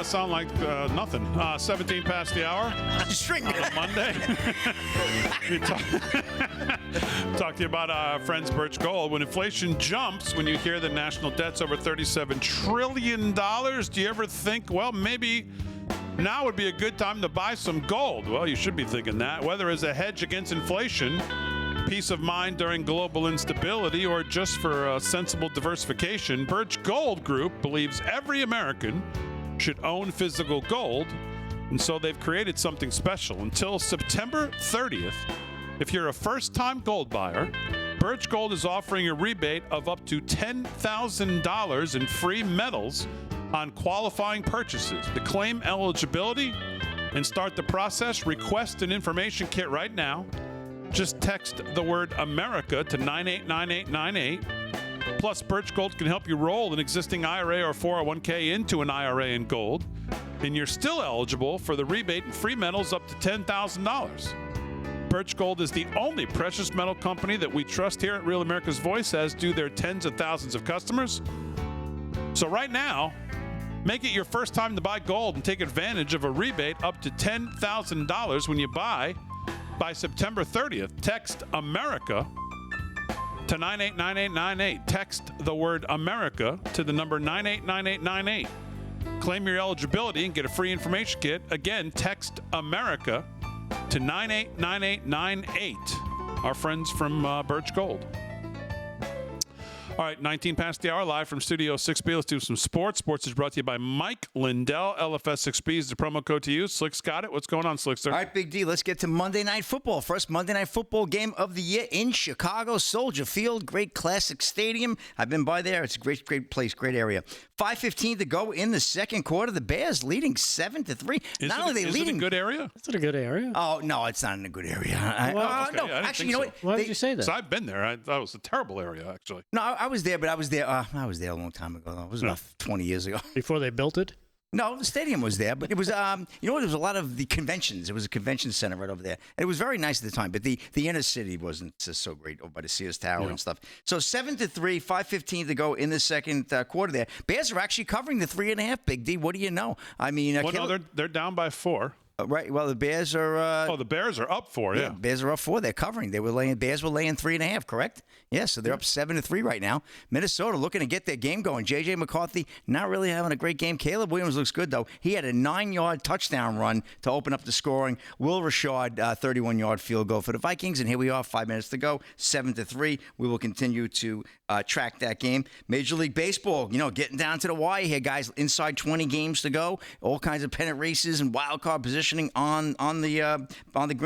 Sound like nothing. 17 past the hour. On Monday. We talk to you about our friends Birch Gold. When inflation jumps, when you hear the national debt's over $37 trillion, do you ever think, well, maybe now would be a good time to buy some gold? Well, you should be thinking that. Whether as a hedge against inflation, peace of mind during global instability, or just for sensible diversification, Birch Gold Group believes every American should own physical gold, and so they've created something special. Until September 30th, if you're a first-time gold buyer, Birch Gold is offering a rebate of up to $10,000 in free metals on qualifying purchases. To claim eligibility and start the process, request an information kit right now. Just text the word America to 989898. Plus, Birch Gold can help you roll an existing IRA or 401k into an IRA in gold, and you're still eligible for the rebate and free metals up to $10,000. Birch Gold is the only precious metal company that we trust here at Real America's Voice, as do their tens of thousands of customers. So right now, make it your first time to buy gold and take advantage of a rebate up to $10,000 when you buy by September 30th. Text America to 989898. Text the word America to the number 989898. Claim your eligibility and get a free information kit. Again, text America to 989898. Our friends from Birch Gold. All right, 19 past the hour, live from Studio 6B. Let's do some sports. Sports is brought to you by Mike Lindell. LFS 6B is the promo code to use. Slick's got it. What's going on, Slickster? All right, Big D, let's get to Monday Night Football. First Monday Night Football game of the year in Chicago, Soldier Field. Great classic stadium. I've been by there. It's a great place, great area. 5:15 to go in the second quarter. The Bears leading 7-3. Is it a good area? Is it a good area? Oh, no, it's not in a good area. No, actually, you know what? Why did you say that? So I've been there. I thought it was a terrible area, actually. No, I was there, but I was there a long time ago. It was about 20 years ago. Before they built it? No, the stadium was there, but it was, you know what, there was a lot of the conventions. It was a convention center right over there. And it was very nice at the time, but the inner city wasn't just so great over by the Sears Tower and stuff. So 7-3, 5:15 to go in the second quarter there. Bears are actually covering the 3.5, Big D. What do you know? I mean, they're down by 4. Right. Well, the Bears are. The Bears are up 4. Yeah, Bears are up 4. They're covering. Bears were laying 3.5. Correct. Yeah. So they're up 7-3 right now. Minnesota looking to get their game going. J.J. McCarthy not really having a great game. Caleb Williams looks good though. He had a 9-yard touchdown run to open up the scoring. Will Rashad 31-yard field goal for the Vikings. And here we are, 5 minutes to go. 7-3. We will continue to track that game. Major League Baseball. Getting down to the wire here, guys. Inside 20 games to go. All kinds of pennant races and wild card positioning on the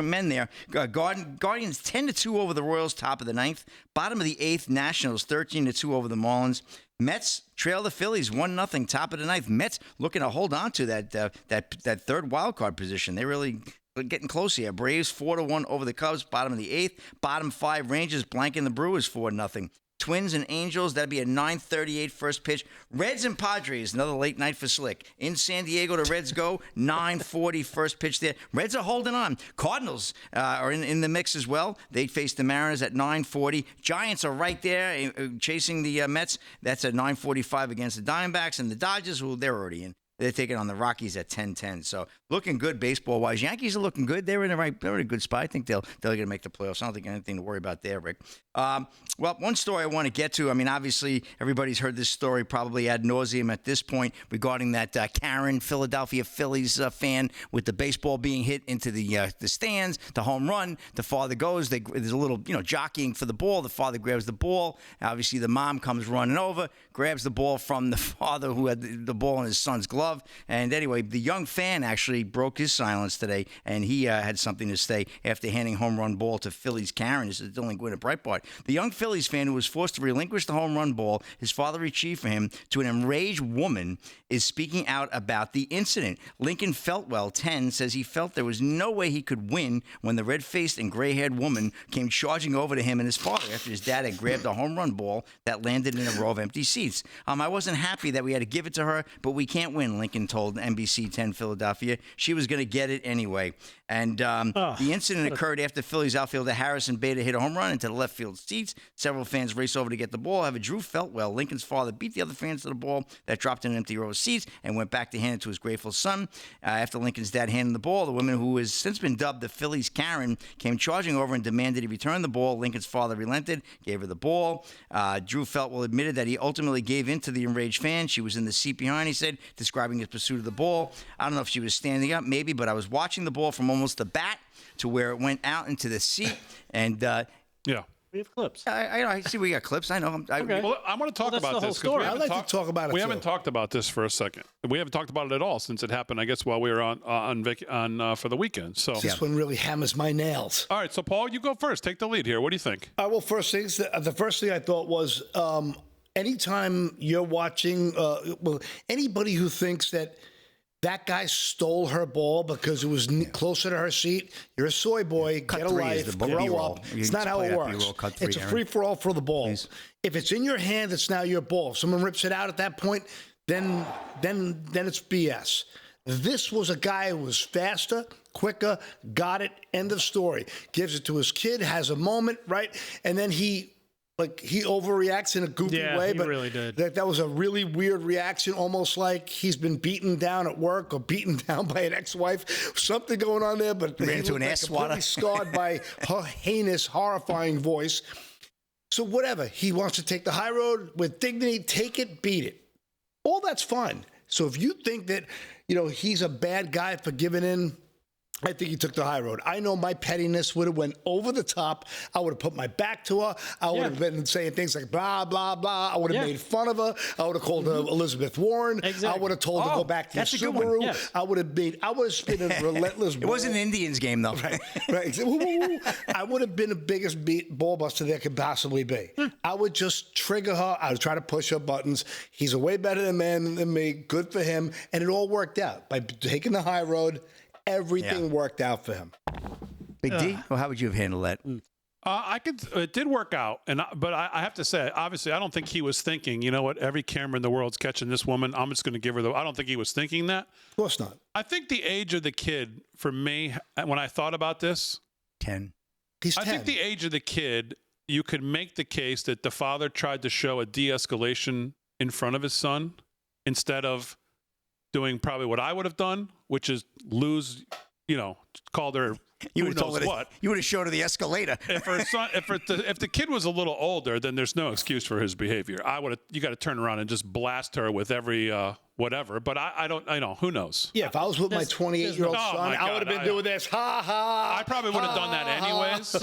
men there. Guardians 10-2 over the Royals, top of the 9th. Bottom of the 8th, Nationals 13-2 over the Marlins. Mets trail the Phillies 1-0, top of the 9th. Mets looking to hold on to that third wild card position. They really getting close here. Braves 4-1 over the Cubs, bottom of the 8th. Bottom 5, Rangers blanking the Brewers 4-0. Twins and Angels, that'd be a 9:38 first pitch. Reds and Padres, another late night for Slick. In San Diego, the Reds go 9:40 first pitch there. Reds are holding on. Cardinals are in the mix as well. They face the Mariners at 9:40. Giants are right there chasing the Mets. That's at 9:45 against the Diamondbacks. And the Dodgers, well, they're already in. They're taking on the Rockies at 10-10. So looking good baseball-wise. Yankees are looking good. They're in a good spot. I think they're going to make the playoffs. I don't think anything to worry about there, Rick. Well, one story I want to get to. I mean, obviously, everybody's heard this story probably ad nauseum at this point regarding that Karen, Philadelphia Phillies fan with the baseball being hit into the stands, the home run. The father goes. There's a little, jockeying for the ball. The father grabs the ball. Obviously, the mom comes running over, grabs the ball from the father who had the ball in his son's glove. And anyway, the young fan actually broke his silence today, and he had something to say after handing home run ball to Phillies Karen. This is Dylan Gwynn at Breitbart. The young Phillies fan who was forced to relinquish the home run ball his father retrieved for him to an enraged woman is speaking out about the incident. Lincoln Feltwell, 10, says he felt there was no way he could win when the red-faced and gray-haired woman came charging over to him and his father after his dad had grabbed a home run ball that landed in a row of empty seats. I wasn't happy that we had to give it to her, but we can't win, Lincoln told NBC 10 Philadelphia. She was going to get it anyway. And the incident occurred after Phillies outfielder Harrison Bader hit a home run into the left field seats. Several fans raced over to get the ball. However, Drew Feltwell, Lincoln's father, beat the other fans to the ball that dropped in an empty row of seats and went back to hand it to his grateful son. After Lincoln's dad handed the ball, the woman who has since been dubbed the Phillies Karen came charging over and demanded he return the ball. Lincoln's father relented, gave her the ball. Drew Feltwell admitted that he ultimately gave in to the enraged fan. She was in the seat behind, he said, describing his pursuit of the ball. I don't know if she was standing up, maybe, but I was watching the ball from almost the bat to where it went out into the seat. And yeah. We have clips. I see we got clips. I know. Okay. Well, I want to talk about this. I'd like to talk about it. We haven't talked about this for a second. We haven't talked about it at all since it happened, I guess, while we were on for the weekend. So this one really hammers my nails. All right. So, Paul, you go first. Take the lead here. What do you think? Well, first things, the first thing I thought was anytime you're watching, anybody who thinks that guy stole her ball because it was closer to her seat. You're a soy boy. Get a life. Grow up. It's not how it works. It's a free-for-all for the ball. Please. If it's in your hand, it's now your ball. If someone rips it out at that point, then it's BS. This was a guy who was faster, quicker, got it, end of story. Gives it to his kid, has a moment, right? And then he overreacts in a goofy way, but really did. That was a really weird reaction, almost like he's been beaten down at work or beaten down by an ex-wife. Something going on there, but ran into an ass swatter. Scarred by her heinous, horrifying voice. So whatever, he wants to take the high road with dignity, take it, beat it. All that's fine. So if you think that he's a bad guy for giving in I think he took the high road. I know my pettiness would have went over the top. I would have put my back to her. I would have been saying things like blah, blah, blah. I would have made fun of her. I would have called her Elizabeth Warren. Exactly. I would have told her to go back to the Subaru. Yeah. I would have been a relentless It wasn't an Indians game, though. Right. I would have been the biggest ball buster there could possibly be. I would just trigger her. I would try to push her buttons. He's a way better man than me. Good for him. And it all worked out. By taking the high road, everything worked out for him. Big D, well, how would you have handled that? It did work out, but I have to say, obviously, I don't think he was thinking, you know what, every camera in the world's catching this woman. I'm just going to give her I don't think he was thinking that. Of course not. I think the age of the kid, for me, when I thought about this, 10. He's 10. I think the age of the kid, you could make the case that the father tried to show a de-escalation in front of his son instead of doing probably what I would have done, which is called her. You would have showed her the escalator. If her son, if the kid was a little older, then there's no excuse for his behavior. You got to turn around and just blast her with every whatever. But I know. Who knows? Yeah, if I was with my 28-year-old son, I would have been doing this. Ha ha. I probably would have done that anyways.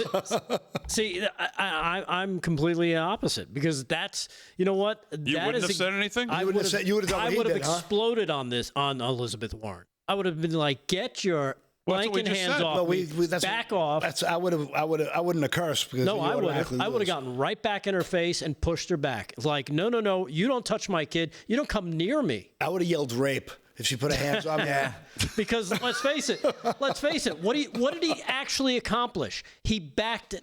See, I'm completely opposite because that's what you wouldn't have said anything. I would have said you would have done. I would have exploded on Elizabeth Warren. I would have been like, get your blanket hands off. Back off. I wouldn't have cursed because I would have gotten right back in her face and pushed her back. Like, no, you don't touch my kid. You don't come near me. I would have yelled rape if she put her hands on me. Because let's face it. What did he actually accomplish? He gave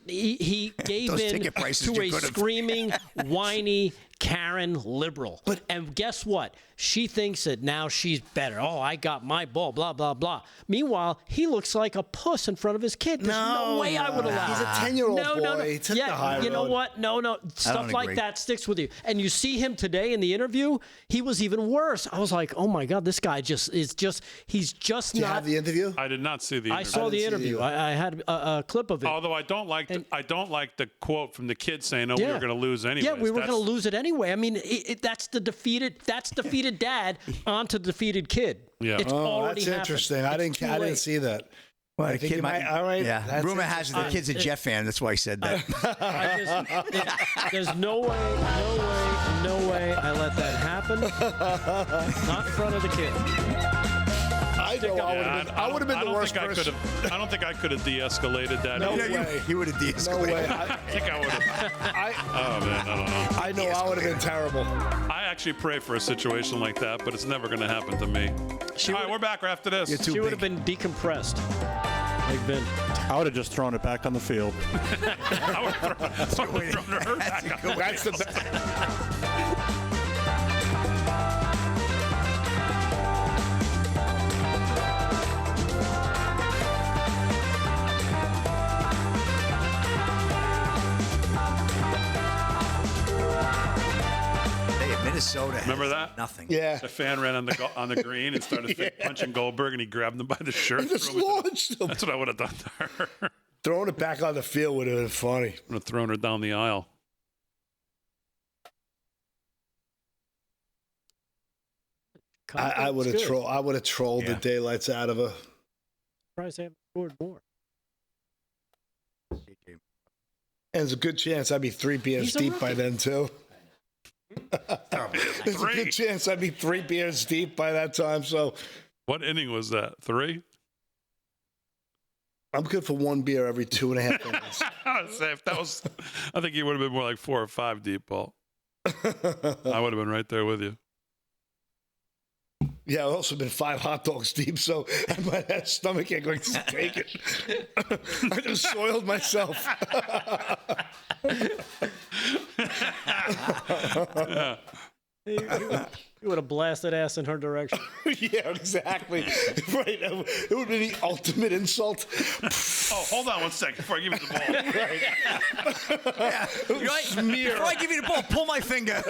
in to a screaming, whiny Karen liberal. And guess what? She thinks that now she's better. Oh, I got my ball, blah, blah, blah. Meanwhile, he looks like a puss in front of his kid. There's no way I would allow He's a 10-year-old boy. No. He took the high road. You know what? No. Stuff like that sticks with you. And you see him today in the interview, he was even worse. I was like, oh, my God, this guy he's just Did you have the interview? I did not see the interview. I saw the interview. I had a clip of it. Although I don't like the quote from the kid saying, we were going to lose anyway. Yeah, we were going to lose it anyway. I mean, that's defeated dad onto defeated kid. Yeah. It's already that's interesting. I didn't see that. Well, I think all right. Yeah. Rumor has it the kid's a Jet fan. That's why he said that. There's no way I let that happen. Not in front of the kid. I would have been the worst person. I don't think I could have de-escalated that. No way. You would have de-escalated. No way. I think I would have. Oh, man, I don't know. I know I would have been terrible. I actually pray for a situation like that, but it's never going to happen to me. All right, we're back after this. She would have been decompressed. Like Vin. I would have just thrown it back on the field. I would have thrown her back on That's the best. Minnesota. Remember that? Nothing. Yeah. The fan ran on the green and started punching Goldberg, and he grabbed him by the shirt. Just launched him. That's what I would have done to her. Throwing it back on the field would have been funny. I would have thrown her down the aisle. I would have trolled the daylights out of her. Surprised they haven't scored more. And there's a good chance I'd be 3 beers deep by then too. There's a good chance I'd be 3 beers deep by that time. So, what inning was that? 3? I'm good for 1 beer every 2.5 innings. I think you would have been more like 4 or 5 deep, Paul. I would have been right there with you. Yeah, I've also been 5 hot dogs deep, so I might have stomach ache like to take it. I just soiled myself. Yeah. You would have blasted ass in her direction. Yeah, exactly. Right. It would be the ultimate insult. Oh, hold on 1 second before I give you the ball. Right. Yeah. Right. Smear. Before I give you the ball, pull my finger.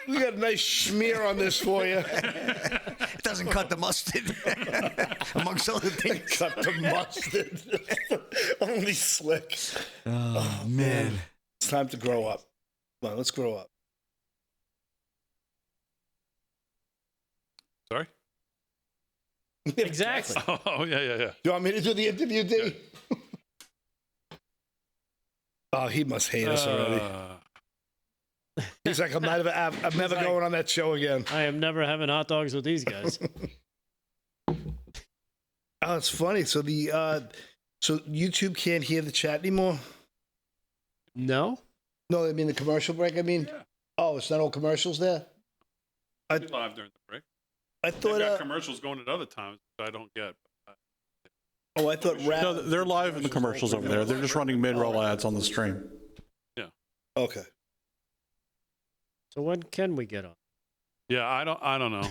We got a nice smear on this for you. It doesn't cut the mustard, amongst other things. Cut the mustard. Only Slick. Oh, man. It's time to grow up. Come on, let's grow up. Sorry? Exactly. Oh, yeah. Do you want me to do the interview, D? Oh, he must hate us already. He's like, I'm never going on that show again. I am never having hot dogs with these guys. Oh, it's funny. So so YouTube can't hear the chat anymore? No? No, I mean the commercial break. Oh, it's not all commercials there? Live during the break. I thought they've got commercials going at other times, which I don't get. I thought No, they're live in the commercials over there. They're just running mid-roll ads on the stream. Yeah. Okay. So when can we get on? Yeah, I don't know.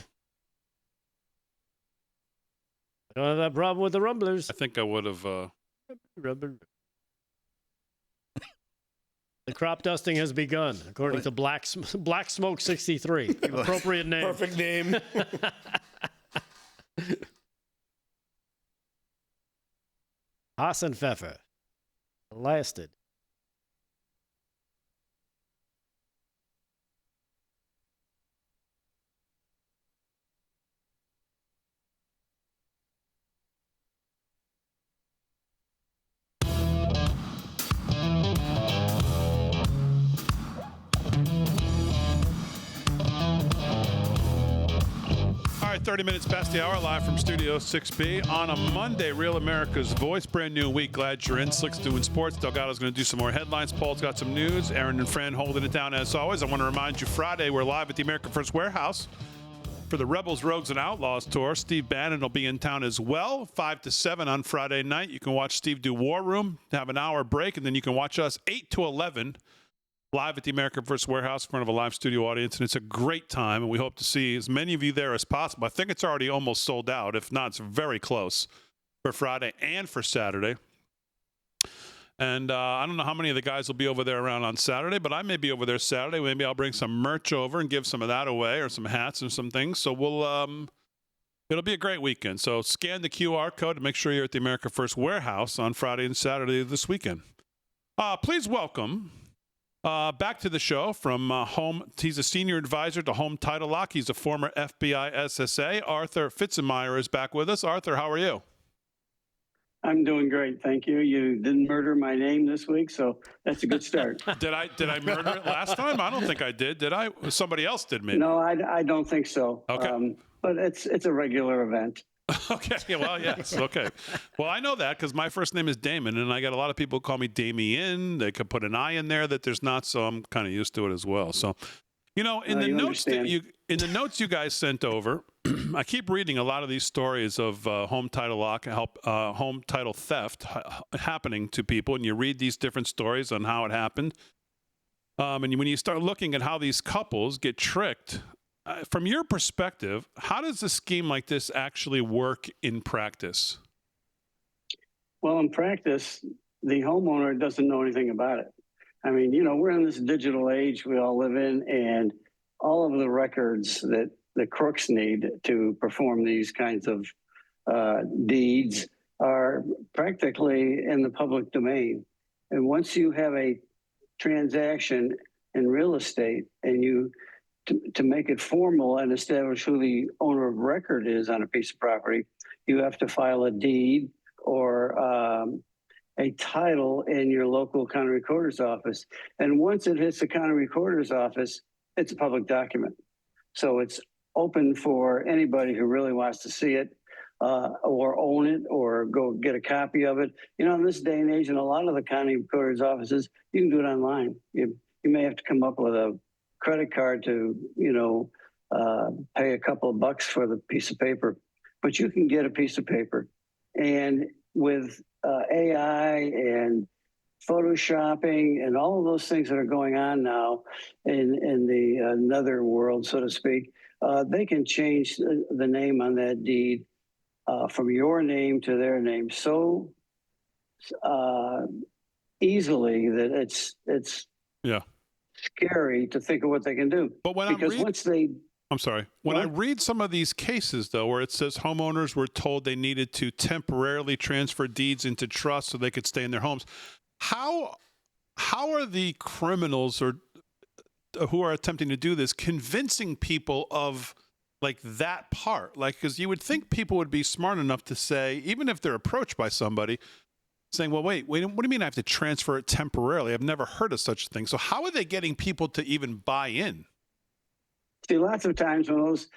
I don't have that problem with the Rumblers. I think I would have. The crop dusting has begun, according to Black Smoke 63. Appropriate name. Perfect name. Hassan Pfeffer lasted. All right, 30 minutes past the hour, live from Studio 6B on a Monday. Real America's Voice, brand new week. Glad you're in. Slick's doing sports. Delgado's going to do some more headlines. Paul's got some news. Aaron and Fran holding it down as always. I want to remind you, Friday we're live at the America First Warehouse for the Rebels, Rogues, and Outlaws tour. Steve Bannon will be in town as well, 5 to 7 on Friday night. You can watch Steve do War Room, have an hour break, and then you can watch us 8 to 11 live at the America First Warehouse in front of a live studio audience, and it's a great time, and we hope to see as many of you there as possible. I think it's already almost sold out. If not, it's very close for Friday and for Saturday. And I don't know how many of the guys will be over there around on Saturday, but I may be over there Saturday. Maybe I'll bring some merch over and give some of that away, or some hats and some things. So it'll be a great weekend. So scan the QR code to make sure you're at the America First Warehouse on Friday and Saturday this weekend. Please welcome back to the show from home. He's a senior advisor to Home Title Lock. He's a former FBI SSA. Arthur Fitzenmeyer is back with us. Arthur, how are you? I'm doing great, thank you. You didn't murder my name this week, so that's a good start. Did I murder it last time? I don't think I did. Did I? Somebody else did, maybe. No, I don't think so. Okay. But it's a regular event. Okay. Well, yes. Okay. Well, I know that because my first name is Damon, and I got a lot of people who call me Damien. They could put an I in there that there's not, so I'm kind of used to it as well. So, in the notes you guys sent over, I keep reading a lot of these stories of home title lock, home title theft happening to people, and you read these different stories on how it happened. And when you start looking at how these couples get tricked. From your perspective, how does a scheme like this actually work in practice? Well, in practice, the homeowner doesn't know anything about it. I mean, we're in this digital age we all live in, and all of the records that the crooks need to perform these kinds of deeds are practically in the public domain. And once you have a transaction in real estate and to make it formal and establish who the owner of record is on a piece of property, you have to file a deed or a title in your local county recorder's office. And once it hits the county recorder's office, it's a public document. So it's open for anybody who really wants to see it or own it or go get a copy of it. In this day and age, in a lot of the county recorder's offices, you can do it online. You may have to come up with a credit card to, pay a couple of bucks for the piece of paper, but you can get a piece of paper. And with AI and photoshopping and all of those things that are going on now in the nether world, so to speak, they can change the name on that deed from your name to their name so easily that it's scary to think of what they can do. But when I read some of these cases, though, where it says homeowners were told they needed to temporarily transfer deeds into trust so they could stay in their homes, how are the criminals or who are attempting to do this convincing people of like that part, like, because you would think people would be smart enough to say, even if they're approached by somebody saying, well, wait, what do you mean I have to transfer it temporarily? I've never heard of such a thing. So how are they getting people to even buy in? See, lots of times when those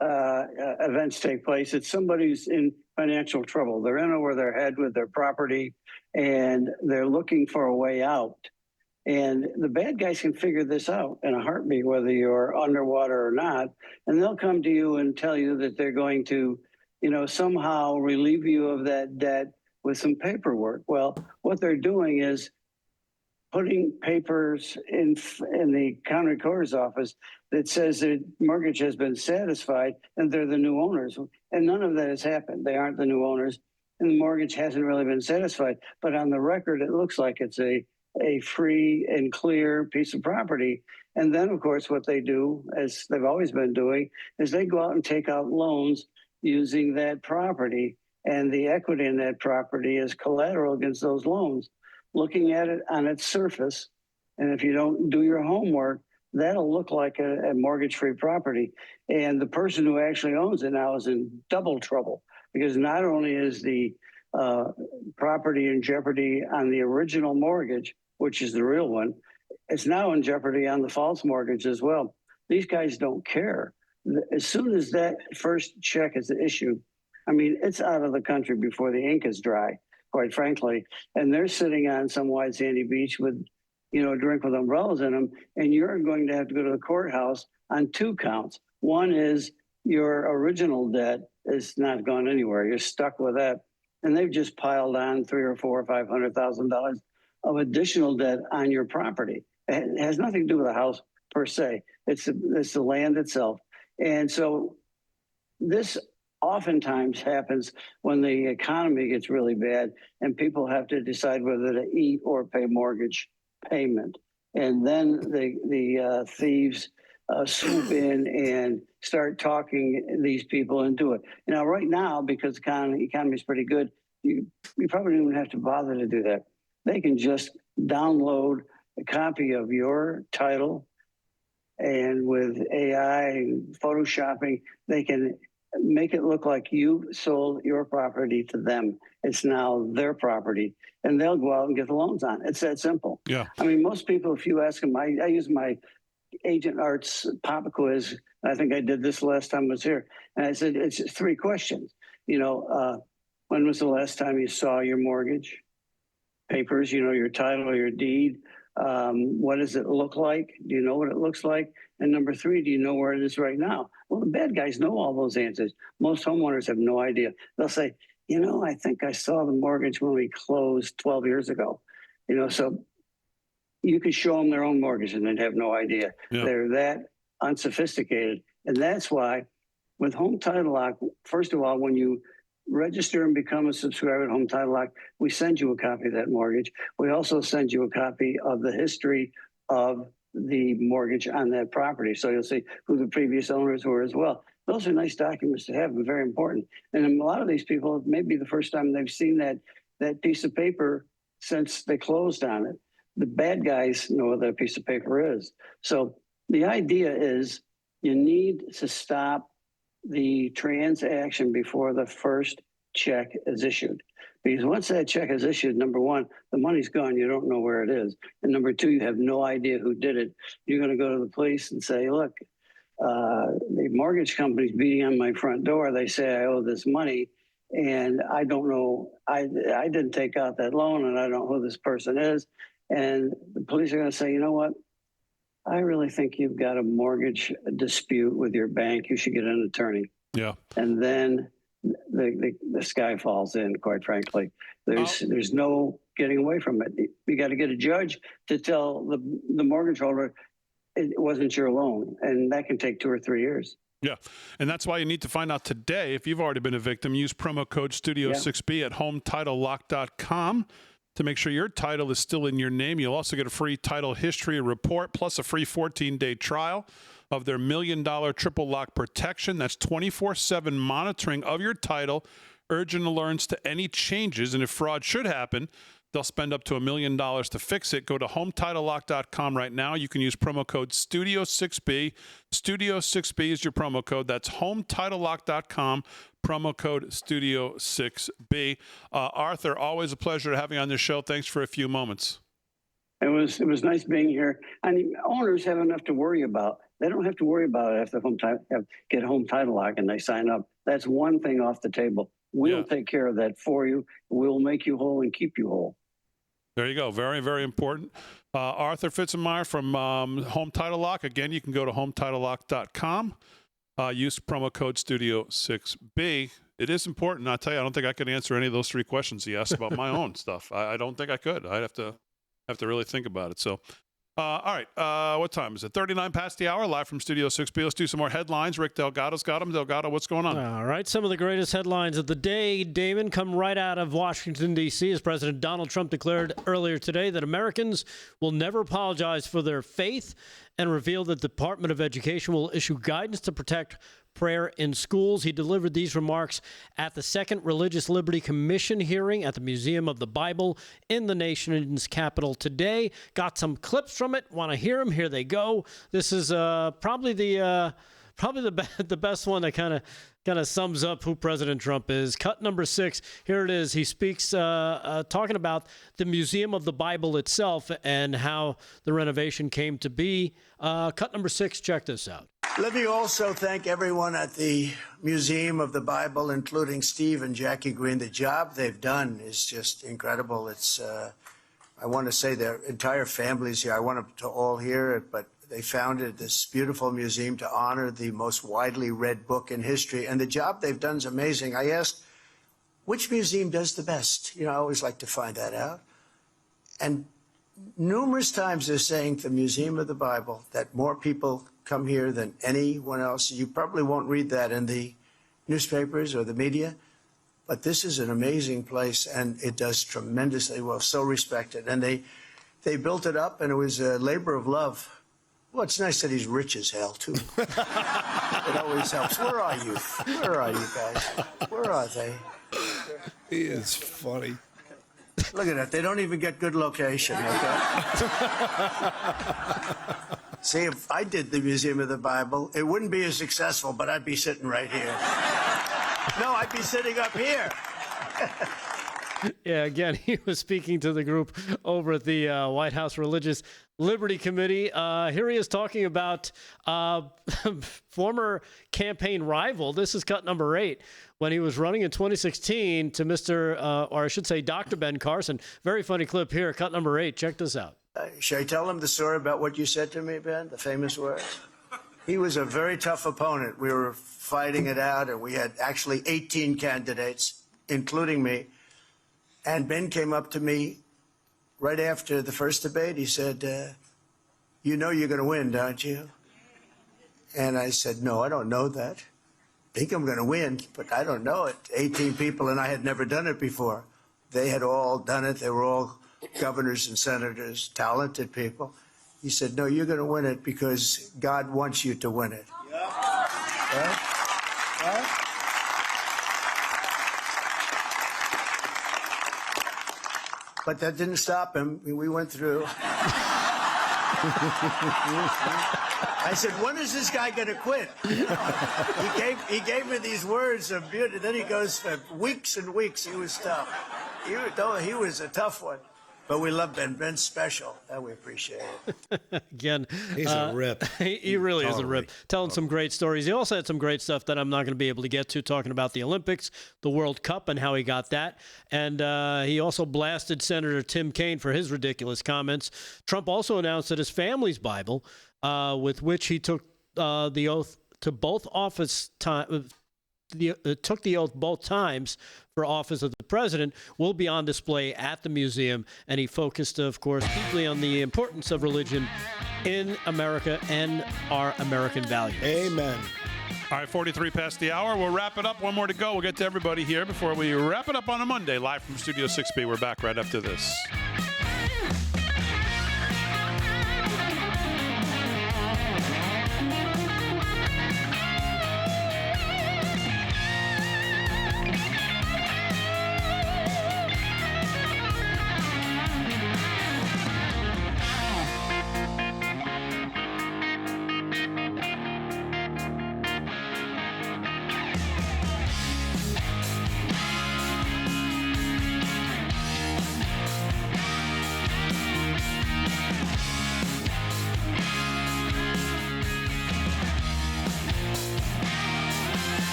events take place, it's somebody who's in financial trouble. They're in over their head with their property, and they're looking for a way out. And the bad guys can figure this out in a heartbeat, whether you're underwater or not. And they'll come to you and tell you that they're going to, somehow relieve you of that debt with some paperwork. Well, what they're doing is putting papers in the county recorder's office that says their mortgage has been satisfied and they're the new owners. And none of that has happened. They aren't the new owners, and the mortgage hasn't really been satisfied. But on the record, it looks like it's a free and clear piece of property. And then, of course, what they do, as they've always been doing, is they go out and take out loans using that property, and the equity in that property is collateral against those loans. Looking at it on its surface, and if you don't do your homework, that'll look like a mortgage-free property. And the person who actually owns it now is in double trouble, because not only is the property in jeopardy on the original mortgage, which is the real one, it's now in jeopardy on the false mortgage as well. These guys don't care. As soon as that first check is issued, I mean, it's out of the country before the ink is dry, quite frankly. And they're sitting on some white sandy beach with, a drink with umbrellas in them, and you're going to have to go to the courthouse on 2 counts. One is your original debt is not gone anywhere. You're stuck with that. And they've just piled on $300,000 or $400,000 or $500,000 of additional debt on your property. It has nothing to do with the house per se. It's the land itself. And so this oftentimes happens when the economy gets really bad and people have to decide whether to eat or pay mortgage payment. And then the thieves swoop in and start talking these people into it. Right now, because the economy is pretty good, you probably don't even have to bother to do that. They can just download a copy of your title, and with AI and photoshopping, they can make it look like you sold your property to them. It's now their property, and they'll go out and get the loans on it. It's that simple. Yeah. I mean, most people, if you ask them, I use my Agent Arts pop quiz. I think I did this last time I was here. And I said, it's 3 questions. When was the last time you saw your mortgage papers, your title or your deed? What does it look like? Do you know what it looks like? And number 3, do you know where it is right now? Well, the bad guys know all those answers. Most homeowners have no idea. They'll say, I think I saw the mortgage when we closed 12 years ago. So you could show them their own mortgage and they'd have no idea. Yeah. They're that unsophisticated. And that's why with Home Title Lock, first of all, when you register and become a subscriber at Home Title Lock, we send you a copy of that mortgage. We also send you a copy of the history of the mortgage on that property. So you'll see who the previous owners were as well. Those are nice documents to have and very important. And a lot of these people, it may be the first time they've seen that piece of paper since they closed on it. The bad guys know what that piece of paper is. So the idea is you need to stop the transaction before the first check is issued. Because once that check is issued, number 1, the money's gone. You don't know where it is. And number 2, you have no idea who did it. You're going to go to the police and say, look, the mortgage company's beating on my front door. They say I owe this money, and I don't know. I didn't take out that loan, and I don't know who this person is. And the police are going to say, you know what? I really think you've got a mortgage dispute with your bank. You should get an attorney. Yeah. And then the sky falls in, quite frankly. There's no getting away from it. You got to get a judge to tell the mortgage holder it wasn't your loan. And that can take 2 or 3 years. Yeah. And that's why you need to find out today. If you've already been a victim, use promo code Studio6B at HomeTitleLock.com. to make sure your title is still in your name. You'll also get a free title history report plus a free 14-day trial of their $1 million triple lock protection. That's 24/7 monitoring of your title, urgent alerts to any changes. And if fraud should happen, They'll spend up to $1 million to fix it. Go to HomeTitleLock.com right now. You can use promo code Studio6B. Studio6B is your promo code. That's HomeTitleLock.com. Promo code Studio6B. Arthur, always a pleasure to have you on this show. Thanks for a few moments. It was nice being here. I mean, owners have enough to worry about. They don't have to worry about it after get home title lock and they sign up. That's one thing off the table. We'll take care of that for you. We'll make you whole and keep you whole. There you go. Very, very important. Arthur Fitzenmeyer from Home Title Lock. Again, you can go to HomeTitleLock.com. Use promo code Studio6B. It is important. I'll tell you, I don't think I could answer any of those three questions he asked about my own stuff. I don't think I could. I'd have to really think about it. So, all right. What time is it? 39 past the hour, live from Studio 6B. Let's do some more headlines. Rick Delgado's got them. Delgado, what's going on? All right. Some of the greatest headlines of the day, Damon, come right out of Washington, D.C. as President Donald Trump declared earlier today that Americans will never apologize for their faith and revealed that the Department of Education will issue guidance to protect prayer in schools. He delivered these remarks at the Second Religious Liberty Commission hearing at the Museum of the Bible in the nation's capital today. Got some clips from it. Want to hear them? Here they go. This is probably the best one that kind of sums up who President Trump is. Cut number 6. Here it is. He speaks talking about the Museum of the Bible itself and how the renovation came to be. Cut number 6. Check this out. Let me also thank everyone at the Museum of the Bible, including Steve and Jackie Green. The job they've done is just incredible. It's I want to say their entire family's here. I want them to all hear it, but they founded this beautiful museum to honor the most widely read book in history, and the job they've done is amazing. I asked, which museum does the best? You know, I always like to find that out. And numerous times they're saying the Museum of the Bible that more people come here than anyone else. You probably won't read that in the newspapers or the media, but this is an amazing place, and it does tremendously well, so respected. And they built it up, and it was a labor of love. Well, it's nice that he's rich as hell, too. It always helps. Where are you? Where are you guys? Where are they? He is funny. Look at that. They don't even get good location, okay? See, if I did the Museum of the Bible, it wouldn't be as successful, but I'd be sitting right here. No, I'd be sitting up here. Yeah, again, he was speaking to the group over at the White House Religious Liberty Committee. Here he is talking about former campaign rival. This is cut number 8. When he was running in 2016 to or I should say Dr. Ben Carson. Very funny clip here, cut number 8. Check this out. Should I tell him the story about what you said to me, Ben, the famous words? He was a very tough opponent. We were fighting it out, and we had actually 18 candidates, including me. And Ben came up to me right after the first debate. He said, you know you're going to win, don't you? And I said, no, I don't know that. I think I'm going to win, but I don't know it. 18 people, and I had never done it before. They had all done it. They were all governors and senators, talented people. He said, no, you're going to win it because God wants you to win it. Yeah. Right? Right? But that didn't stop him. We went through. I said, when is this guy going to quit? He gave me these words of beauty. Then he goes for weeks and weeks. He was tough. He was a tough one. But we love Ben. Ben's special. And we appreciate it. Again, he's a rip. He really is a rip. Telling some great stories. He also had some great stuff that I'm not going to be able to get to, talking about the Olympics, the World Cup, and how he got that. And he also blasted Senator Tim Kaine for his ridiculous comments. Trump also announced that his family's Bible, with which he took the oath to both office took the oath both times for office of the president, will be on display at the museum. And he focused, of course, deeply on the importance of religion in America and our American values. Amen. All right, 43 past the hour. We'll wrap it up. One more to go. We'll get to everybody here before we wrap it up on a Monday, live from Studio 6B. We're back right after this.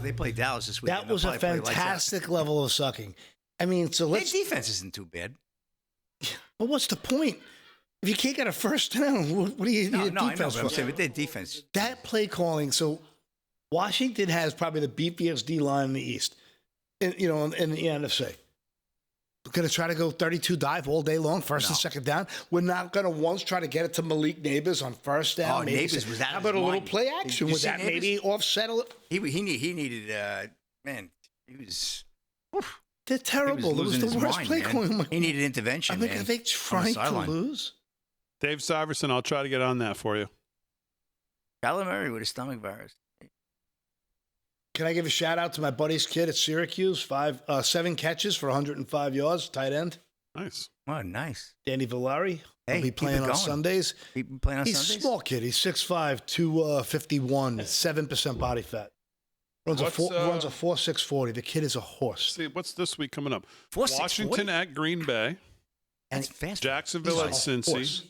They played Dallas this weekend. That was a fantastic level of sucking. I mean, so let's. Their defense isn't too bad. But what's the point? If you can't get a first down, what do you need a defense for? I'm saying with their defense. That play calling. So Washington has probably the beefiest D line in the East, in the NFC. We're going to try to go 32 dive all day long, first and second down. We're not going to once try to get it to Malik Neighbors on first down. Oh, Neighbors was out. How about a little play action? Would that maybe offset a little? He needed, he was. Oof. They're terrible. It was the worst play calling. He needed intervention. I mean, are they trying to lose? Dave Syverson, I'll try to get on that for you. Kyler Murray with a stomach virus. Can I give a shout out to my buddy's kid at Syracuse? 7 catches for 105 yards, tight end. Nice. Oh, nice. Danny Villari. Hey, he'll be playing on Sundays. He's Sundays? He's a small kid. He's 6'5", 251, 7% body fat. Runs a 4.6 40. The kid is a horse. See, what's this week coming up? 4.6 Washington at Green Bay. That's fast. Jacksonville at Cincy.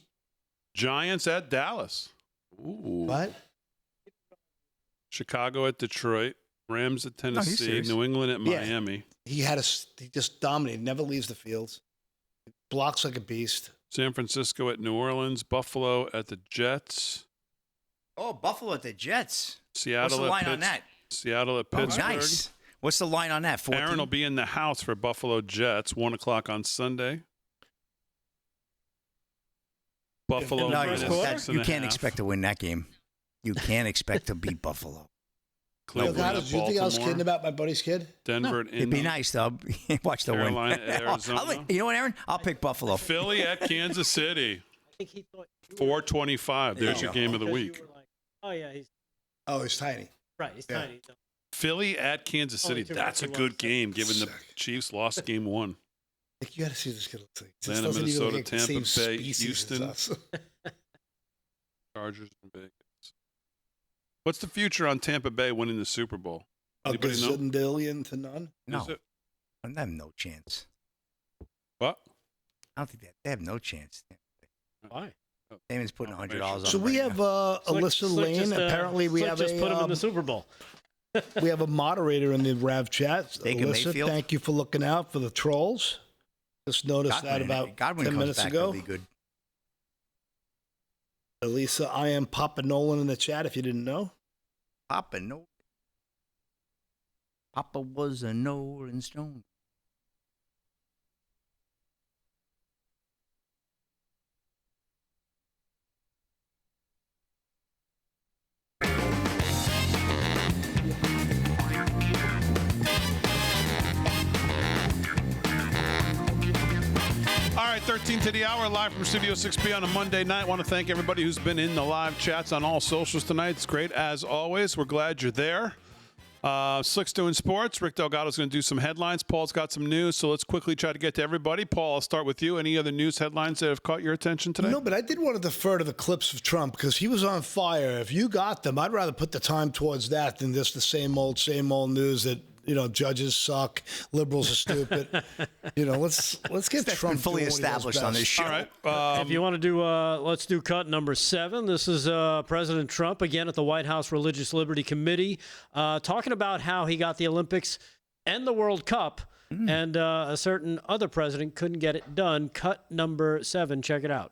Giants at Dallas. Ooh. What? Chicago at Detroit. Rams at Tennessee. New England at Miami. He just dominated. Never leaves the fields. Blocks like a beast. San Francisco at New Orleans. Buffalo at the Jets. Oh, Buffalo at the Jets. Seattle. What's the line on that? Seattle at Pittsburgh. Nice. What's the line on that? 14? Aaron will be in the house for Buffalo Jets, 1 o'clock on Sunday. Buffalo. You can't expect to win that game. You can't expect to beat Buffalo. Cleveland do you think I was kidding about my buddy's kid? Denver at It'd be nice, though. Watch the Carolina win. at Arizona. You know what, Aaron? I'll pick Buffalo. Philly at Kansas City. 4:25. There's your game of the week. He's tiny. Right, he's tiny. Philly at Kansas City. That's a good game, given the Chiefs lost game 1. You got to see this kid. Atlanta, Minnesota, Tampa Bay, Houston. Chargers and Vegas. What's the future on Tampa Bay winning the Super Bowl? A gazillion to none? No. They have no chance. What? I don't think they have no chance. Why? Damon's putting $100 on. So we have Alyssa Lane. Apparently, we have just put him in the Super Bowl. We have a moderator in the Rav chat. Baker Alyssa, Mayfield. thank you for looking out for the trolls. Just noticed that about 10 minutes ago. Really good. Elisa, I am Papa Nolan in the chat if you didn't know. Papa Nolan. Papa was a Nolan Stone. All right, 13 to the hour, live from Studio 6B on a Monday night. I want to thank everybody who's been in the live chats on all socials tonight. It's great, as always. We're glad you're there. Slick's doing sports. Rick Delgado's going to do some headlines. Paul's got some news, so let's quickly try to get to everybody. Paul, I'll start with you. Any other news headlines that have caught your attention today? No, but I did want to defer to the clips of Trump because he was on fire. If you got them, I'd rather put the time towards that than just the same old news that, judges suck, liberals are stupid. Let's get Trump fully established on this show. All right. If you want to do, let's do cut number 7. This is President Trump again at the White House Religious Liberty Committee, talking about how he got the Olympics and the World Cup, and a certain other president couldn't get it done. Cut number 7. Check it out.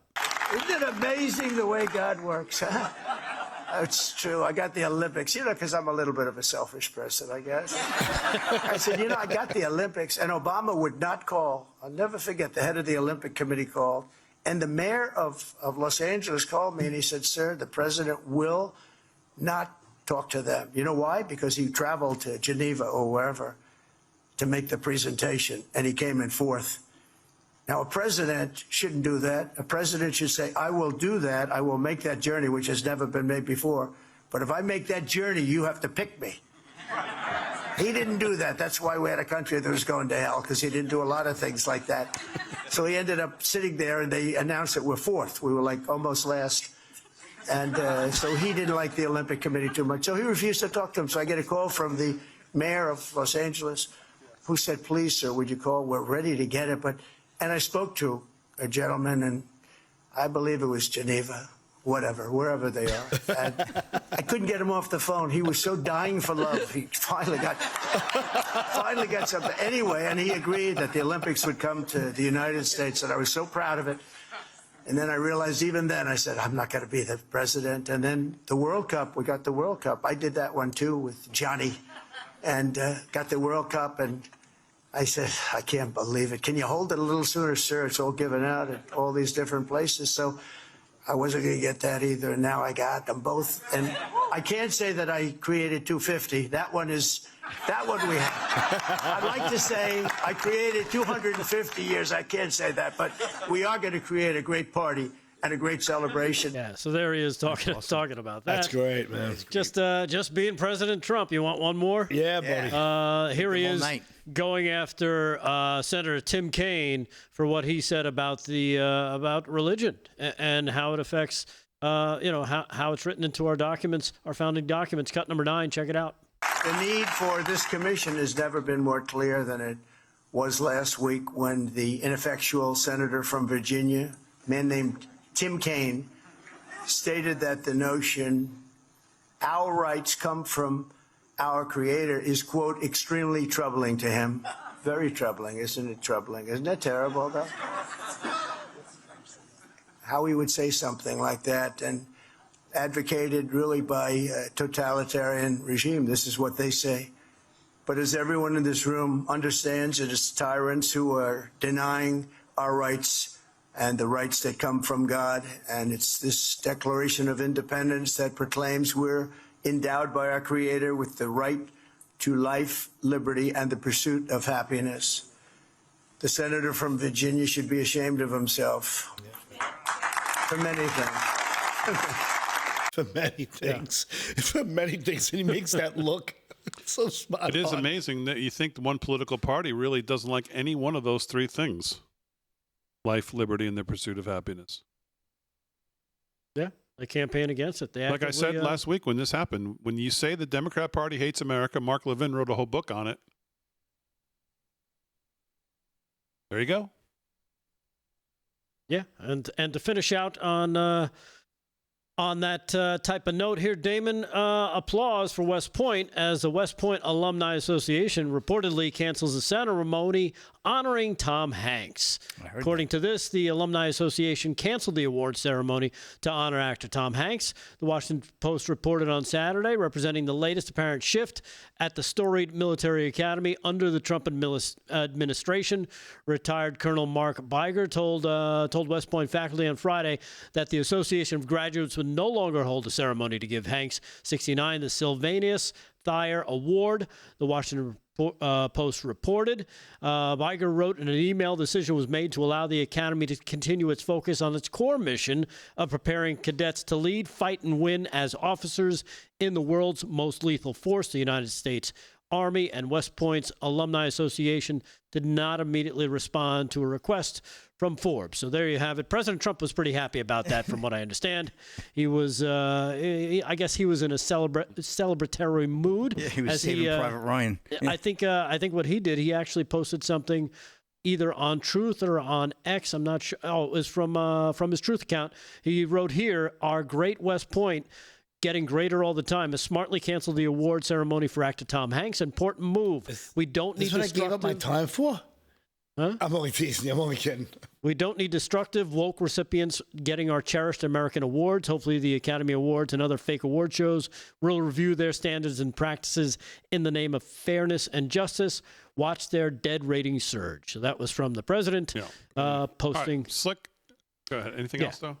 Isn't it amazing the way God works, huh? It's true. I got the Olympics, because I'm a little bit of a selfish person, I guess. I said, I got the Olympics, and Obama would not call. I'll never forget, the head of the Olympic Committee called, and the mayor of Los Angeles called me, and he said, sir, the president will not talk to them. You know why? Because he traveled to Geneva or wherever to make the presentation, and he came in 4th. Now, a president shouldn't do that. A president should say, I will do that. I will make that journey, which has never been made before. But if I make that journey, you have to pick me. He didn't do that. That's why we had a country that was going to hell, because he didn't do a lot of things like that. So he ended up sitting there, and they announced that we're 4th. We were like almost last. And so he didn't like the Olympic Committee too much. So he refused to talk to him. So I get a call from the mayor of Los Angeles, who said, please, sir, would you call? We're ready to get it. And I spoke to a gentleman, and I believe it was Geneva, whatever, wherever they are. And I couldn't get him off the phone. He was so dying for love. He finally got something. Anyway, and he agreed that the Olympics would come to the United States, and I was so proud of it. And then I realized even then, I said, I'm not going to be the president. And then the World Cup, we got the World Cup. I did that one too with Johnny and got the World Cup. And I said, I can't believe it. Can you hold it a little sooner, sir? It's all given out at all these different places. So I wasn't going to get that either, and now I got them both. And I can't say that I created 250. That one we have. I'd like to say I created 250 years. I can't say that, but we are going to create a great party and a great celebration. Yeah, so there he is talking about that. That's great, man. Just being President Trump. You want one more? Yeah, buddy. Here he is going after Senator Tim Kaine for what he said about about religion and how it affects, how it's written into our documents, our founding documents. Cut number 9. Check it out. The need for this commission has never been more clear than it was last week when the ineffectual senator from Virginia, a man named Tim Kaine, stated that the notion our rights come from our Creator is, quote, extremely troubling to him. Very troubling, isn't it troubling? Isn't that terrible, though? How he would say something like that, and advocated really by a totalitarian regime. This is what they say. But as everyone in this room understands, it is tyrants who are denying our rights and the rights that come from God. And it's this Declaration of Independence that proclaims we're endowed by our Creator with the right to life, liberty, and the pursuit of happiness. The senator from Virginia should be ashamed of himself for many things. For many things. Yeah. For many things. And he makes that look so spot on. It is amazing that you think one political party really doesn't like any one of those three things. Life, liberty, and the pursuit of happiness. Yeah, they campaign against it. Like I said last week when this happened, when you say the Democrat Party hates America, Mark Levin wrote a whole book on it. There you go. Yeah, and to finish out on that type of note here, Damon, applause for West Point as the West Point Alumni Association reportedly cancels a ceremony honoring Tom Hanks. According to this, the Alumni Association canceled the award ceremony to honor actor Tom Hanks. The Washington Post reported on Saturday, representing the latest apparent shift at the storied military academy under the Trump administration. Retired Colonel Mark Biger told West Point faculty on Friday that the Association of Graduates would no longer hold a ceremony to give Hanks 69 the Sylvanus Thayer Award. The Washington Post reported. Biger wrote in an email, the decision was made to allow the Academy to continue its focus on its core mission of preparing cadets to lead, fight, and win as officers in the world's most lethal force, the United States Army. And West Point's Alumni Association did not immediately respond to a request from Forbes. So there you have it. President Trump was pretty happy about that, from what I understand. He was, I guess he was in a celebratory mood. Yeah, he was saving Private Ryan. Yeah. I think what he did, he actually posted something either on Truth or on X. I'm not sure. Oh, it was from his Truth account. He wrote here, "Our great West Point, getting greater all the time, has smartly canceled the award ceremony for actor Tom Hanks. Important move. We don't need what I gave up my time for? Huh? I'm only teasing you. I'm only kidding. We don't need destructive, woke recipients getting our cherished American awards. Hopefully the Academy Awards and other fake award shows will review their standards and practices in the name of fairness and justice. Watch their dead ratings surge." So that was from the president posting. Right, Slick, go ahead. Anything else, though?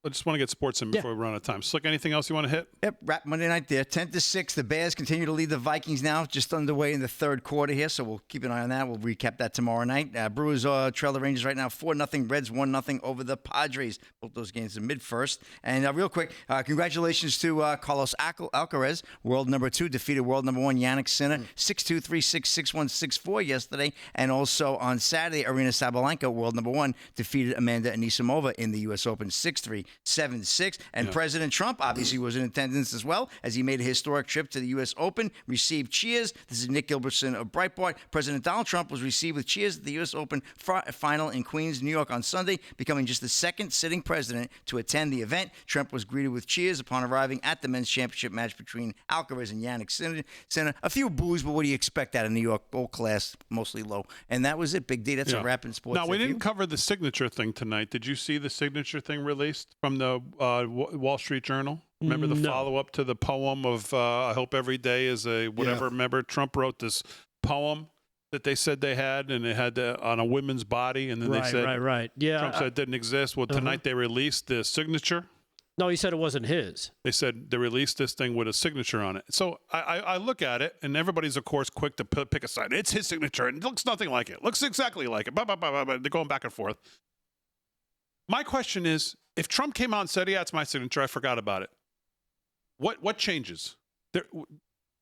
I just want to get sports in before we run out of time. Slick, anything else you want to hit? Yep, wrap Monday night there. 10-6. The Bears continue to lead the Vikings now, just underway in the third quarter here, so we'll keep an eye on that. We'll recap that tomorrow night. Brewers trail the Rangers right now 4-0. Reds 1-0 over the Padres. Both those games are mid-first. And real quick, congratulations to Carlos Alcaraz, world number 2, defeated world number 1 Yannick Sinner 6-2, 3-6, 6-1, 6-4 yesterday. And also on Saturday, Arina Sabalenka, world number 1, defeated Amanda Anisimova in the U.S. Open 6-3, 7-6. And President Trump obviously was in attendance as well as he made a historic trip to the U.S. Open, received cheers. This is Nick Gilbertson of Breitbart. President Donald Trump was received with cheers at the U.S. Open final in Queens, New York on Sunday, becoming just the second sitting president to attend the event. Trump was greeted with cheers upon arriving at the men's championship match between Alcaraz and Jannik Sinner. A few boos, but what do you expect out of New York? Old class, mostly low. And that was it. Big D. That's a wrap in sports. Now, we didn't cover the signature thing tonight. Did you see the signature thing released from the Wall Street Journal? Remember the follow-up to the poem of I hope every day is a whatever. Yeah. Remember Trump wrote this poem that they said they had, and it had on a woman's body, and then they said right. Yeah, Trump said it didn't exist. Well, tonight they released the signature. No, he said it wasn't his. They said they released this thing with a signature on it. So I look at it, and everybody's, of course, quick to pick a side. It's his signature, and it looks nothing like it. Looks exactly like it. They're going back and forth. My question is, if Trump came out and said, yeah, it's my signature, I forgot about it, what changes?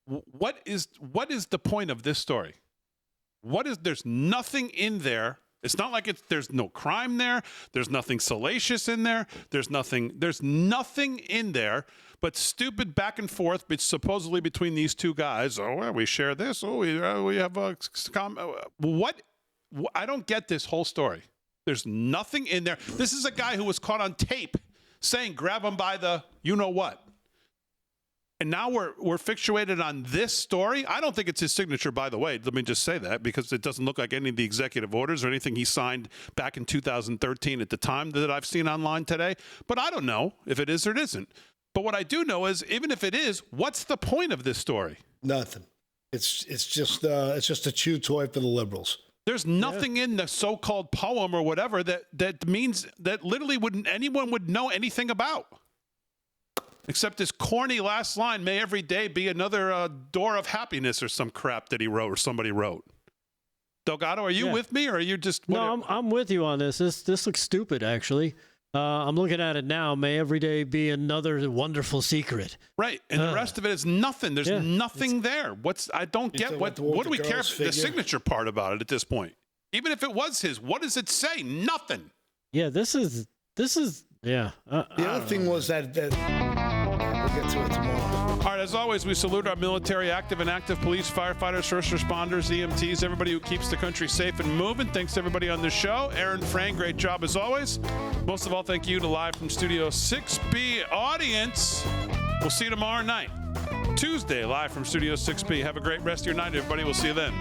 What is the point of this story? There's nothing in there. It's not like there's no crime there. There's nothing salacious in there. There's nothing in there but stupid back and forth supposedly between these two guys. Oh, well, we share this. Oh, we have a what? I don't get this whole story. There's nothing in there. This is a guy who was caught on tape saying, grab him by the you-know-what. And now we're fixated on this story. I don't think it's his signature, by the way. Let me just say that, because it doesn't look like any of the executive orders or anything he signed back in 2013 at the time that I've seen online today. But I don't know if it is or it isn't. But what I do know is, even if it is, what's the point of this story? Nothing. It's just a chew toy for the liberals. There's nothing in the so-called poem or whatever that means that literally anyone would know anything about. Except this corny last line, may every day be another door of happiness, or some crap that he wrote or somebody wrote. Delgado, are you with me, or are you just... No, I'm with you on this. This looks stupid, actually. I'm looking at it now. May every day be another wonderful secret. Right, and the rest of it is nothing. There's nothing there. I don't get what do we care the signature part about it at this point? Even if it was his, what does it say? Nothing. Yeah, this is yeah. The other thing was that we'll get to it tomorrow. All right, as always, we salute our military, active and active police, firefighters, first responders, EMTs, everybody who keeps the country safe and moving. Thanks to everybody on the show. Aaron, Frank, great job as always. Most of all, thank you to Live from Studio 6B audience. We'll see you tomorrow night, Tuesday, live from Studio 6B. Have a great rest of your night, everybody. We'll see you then.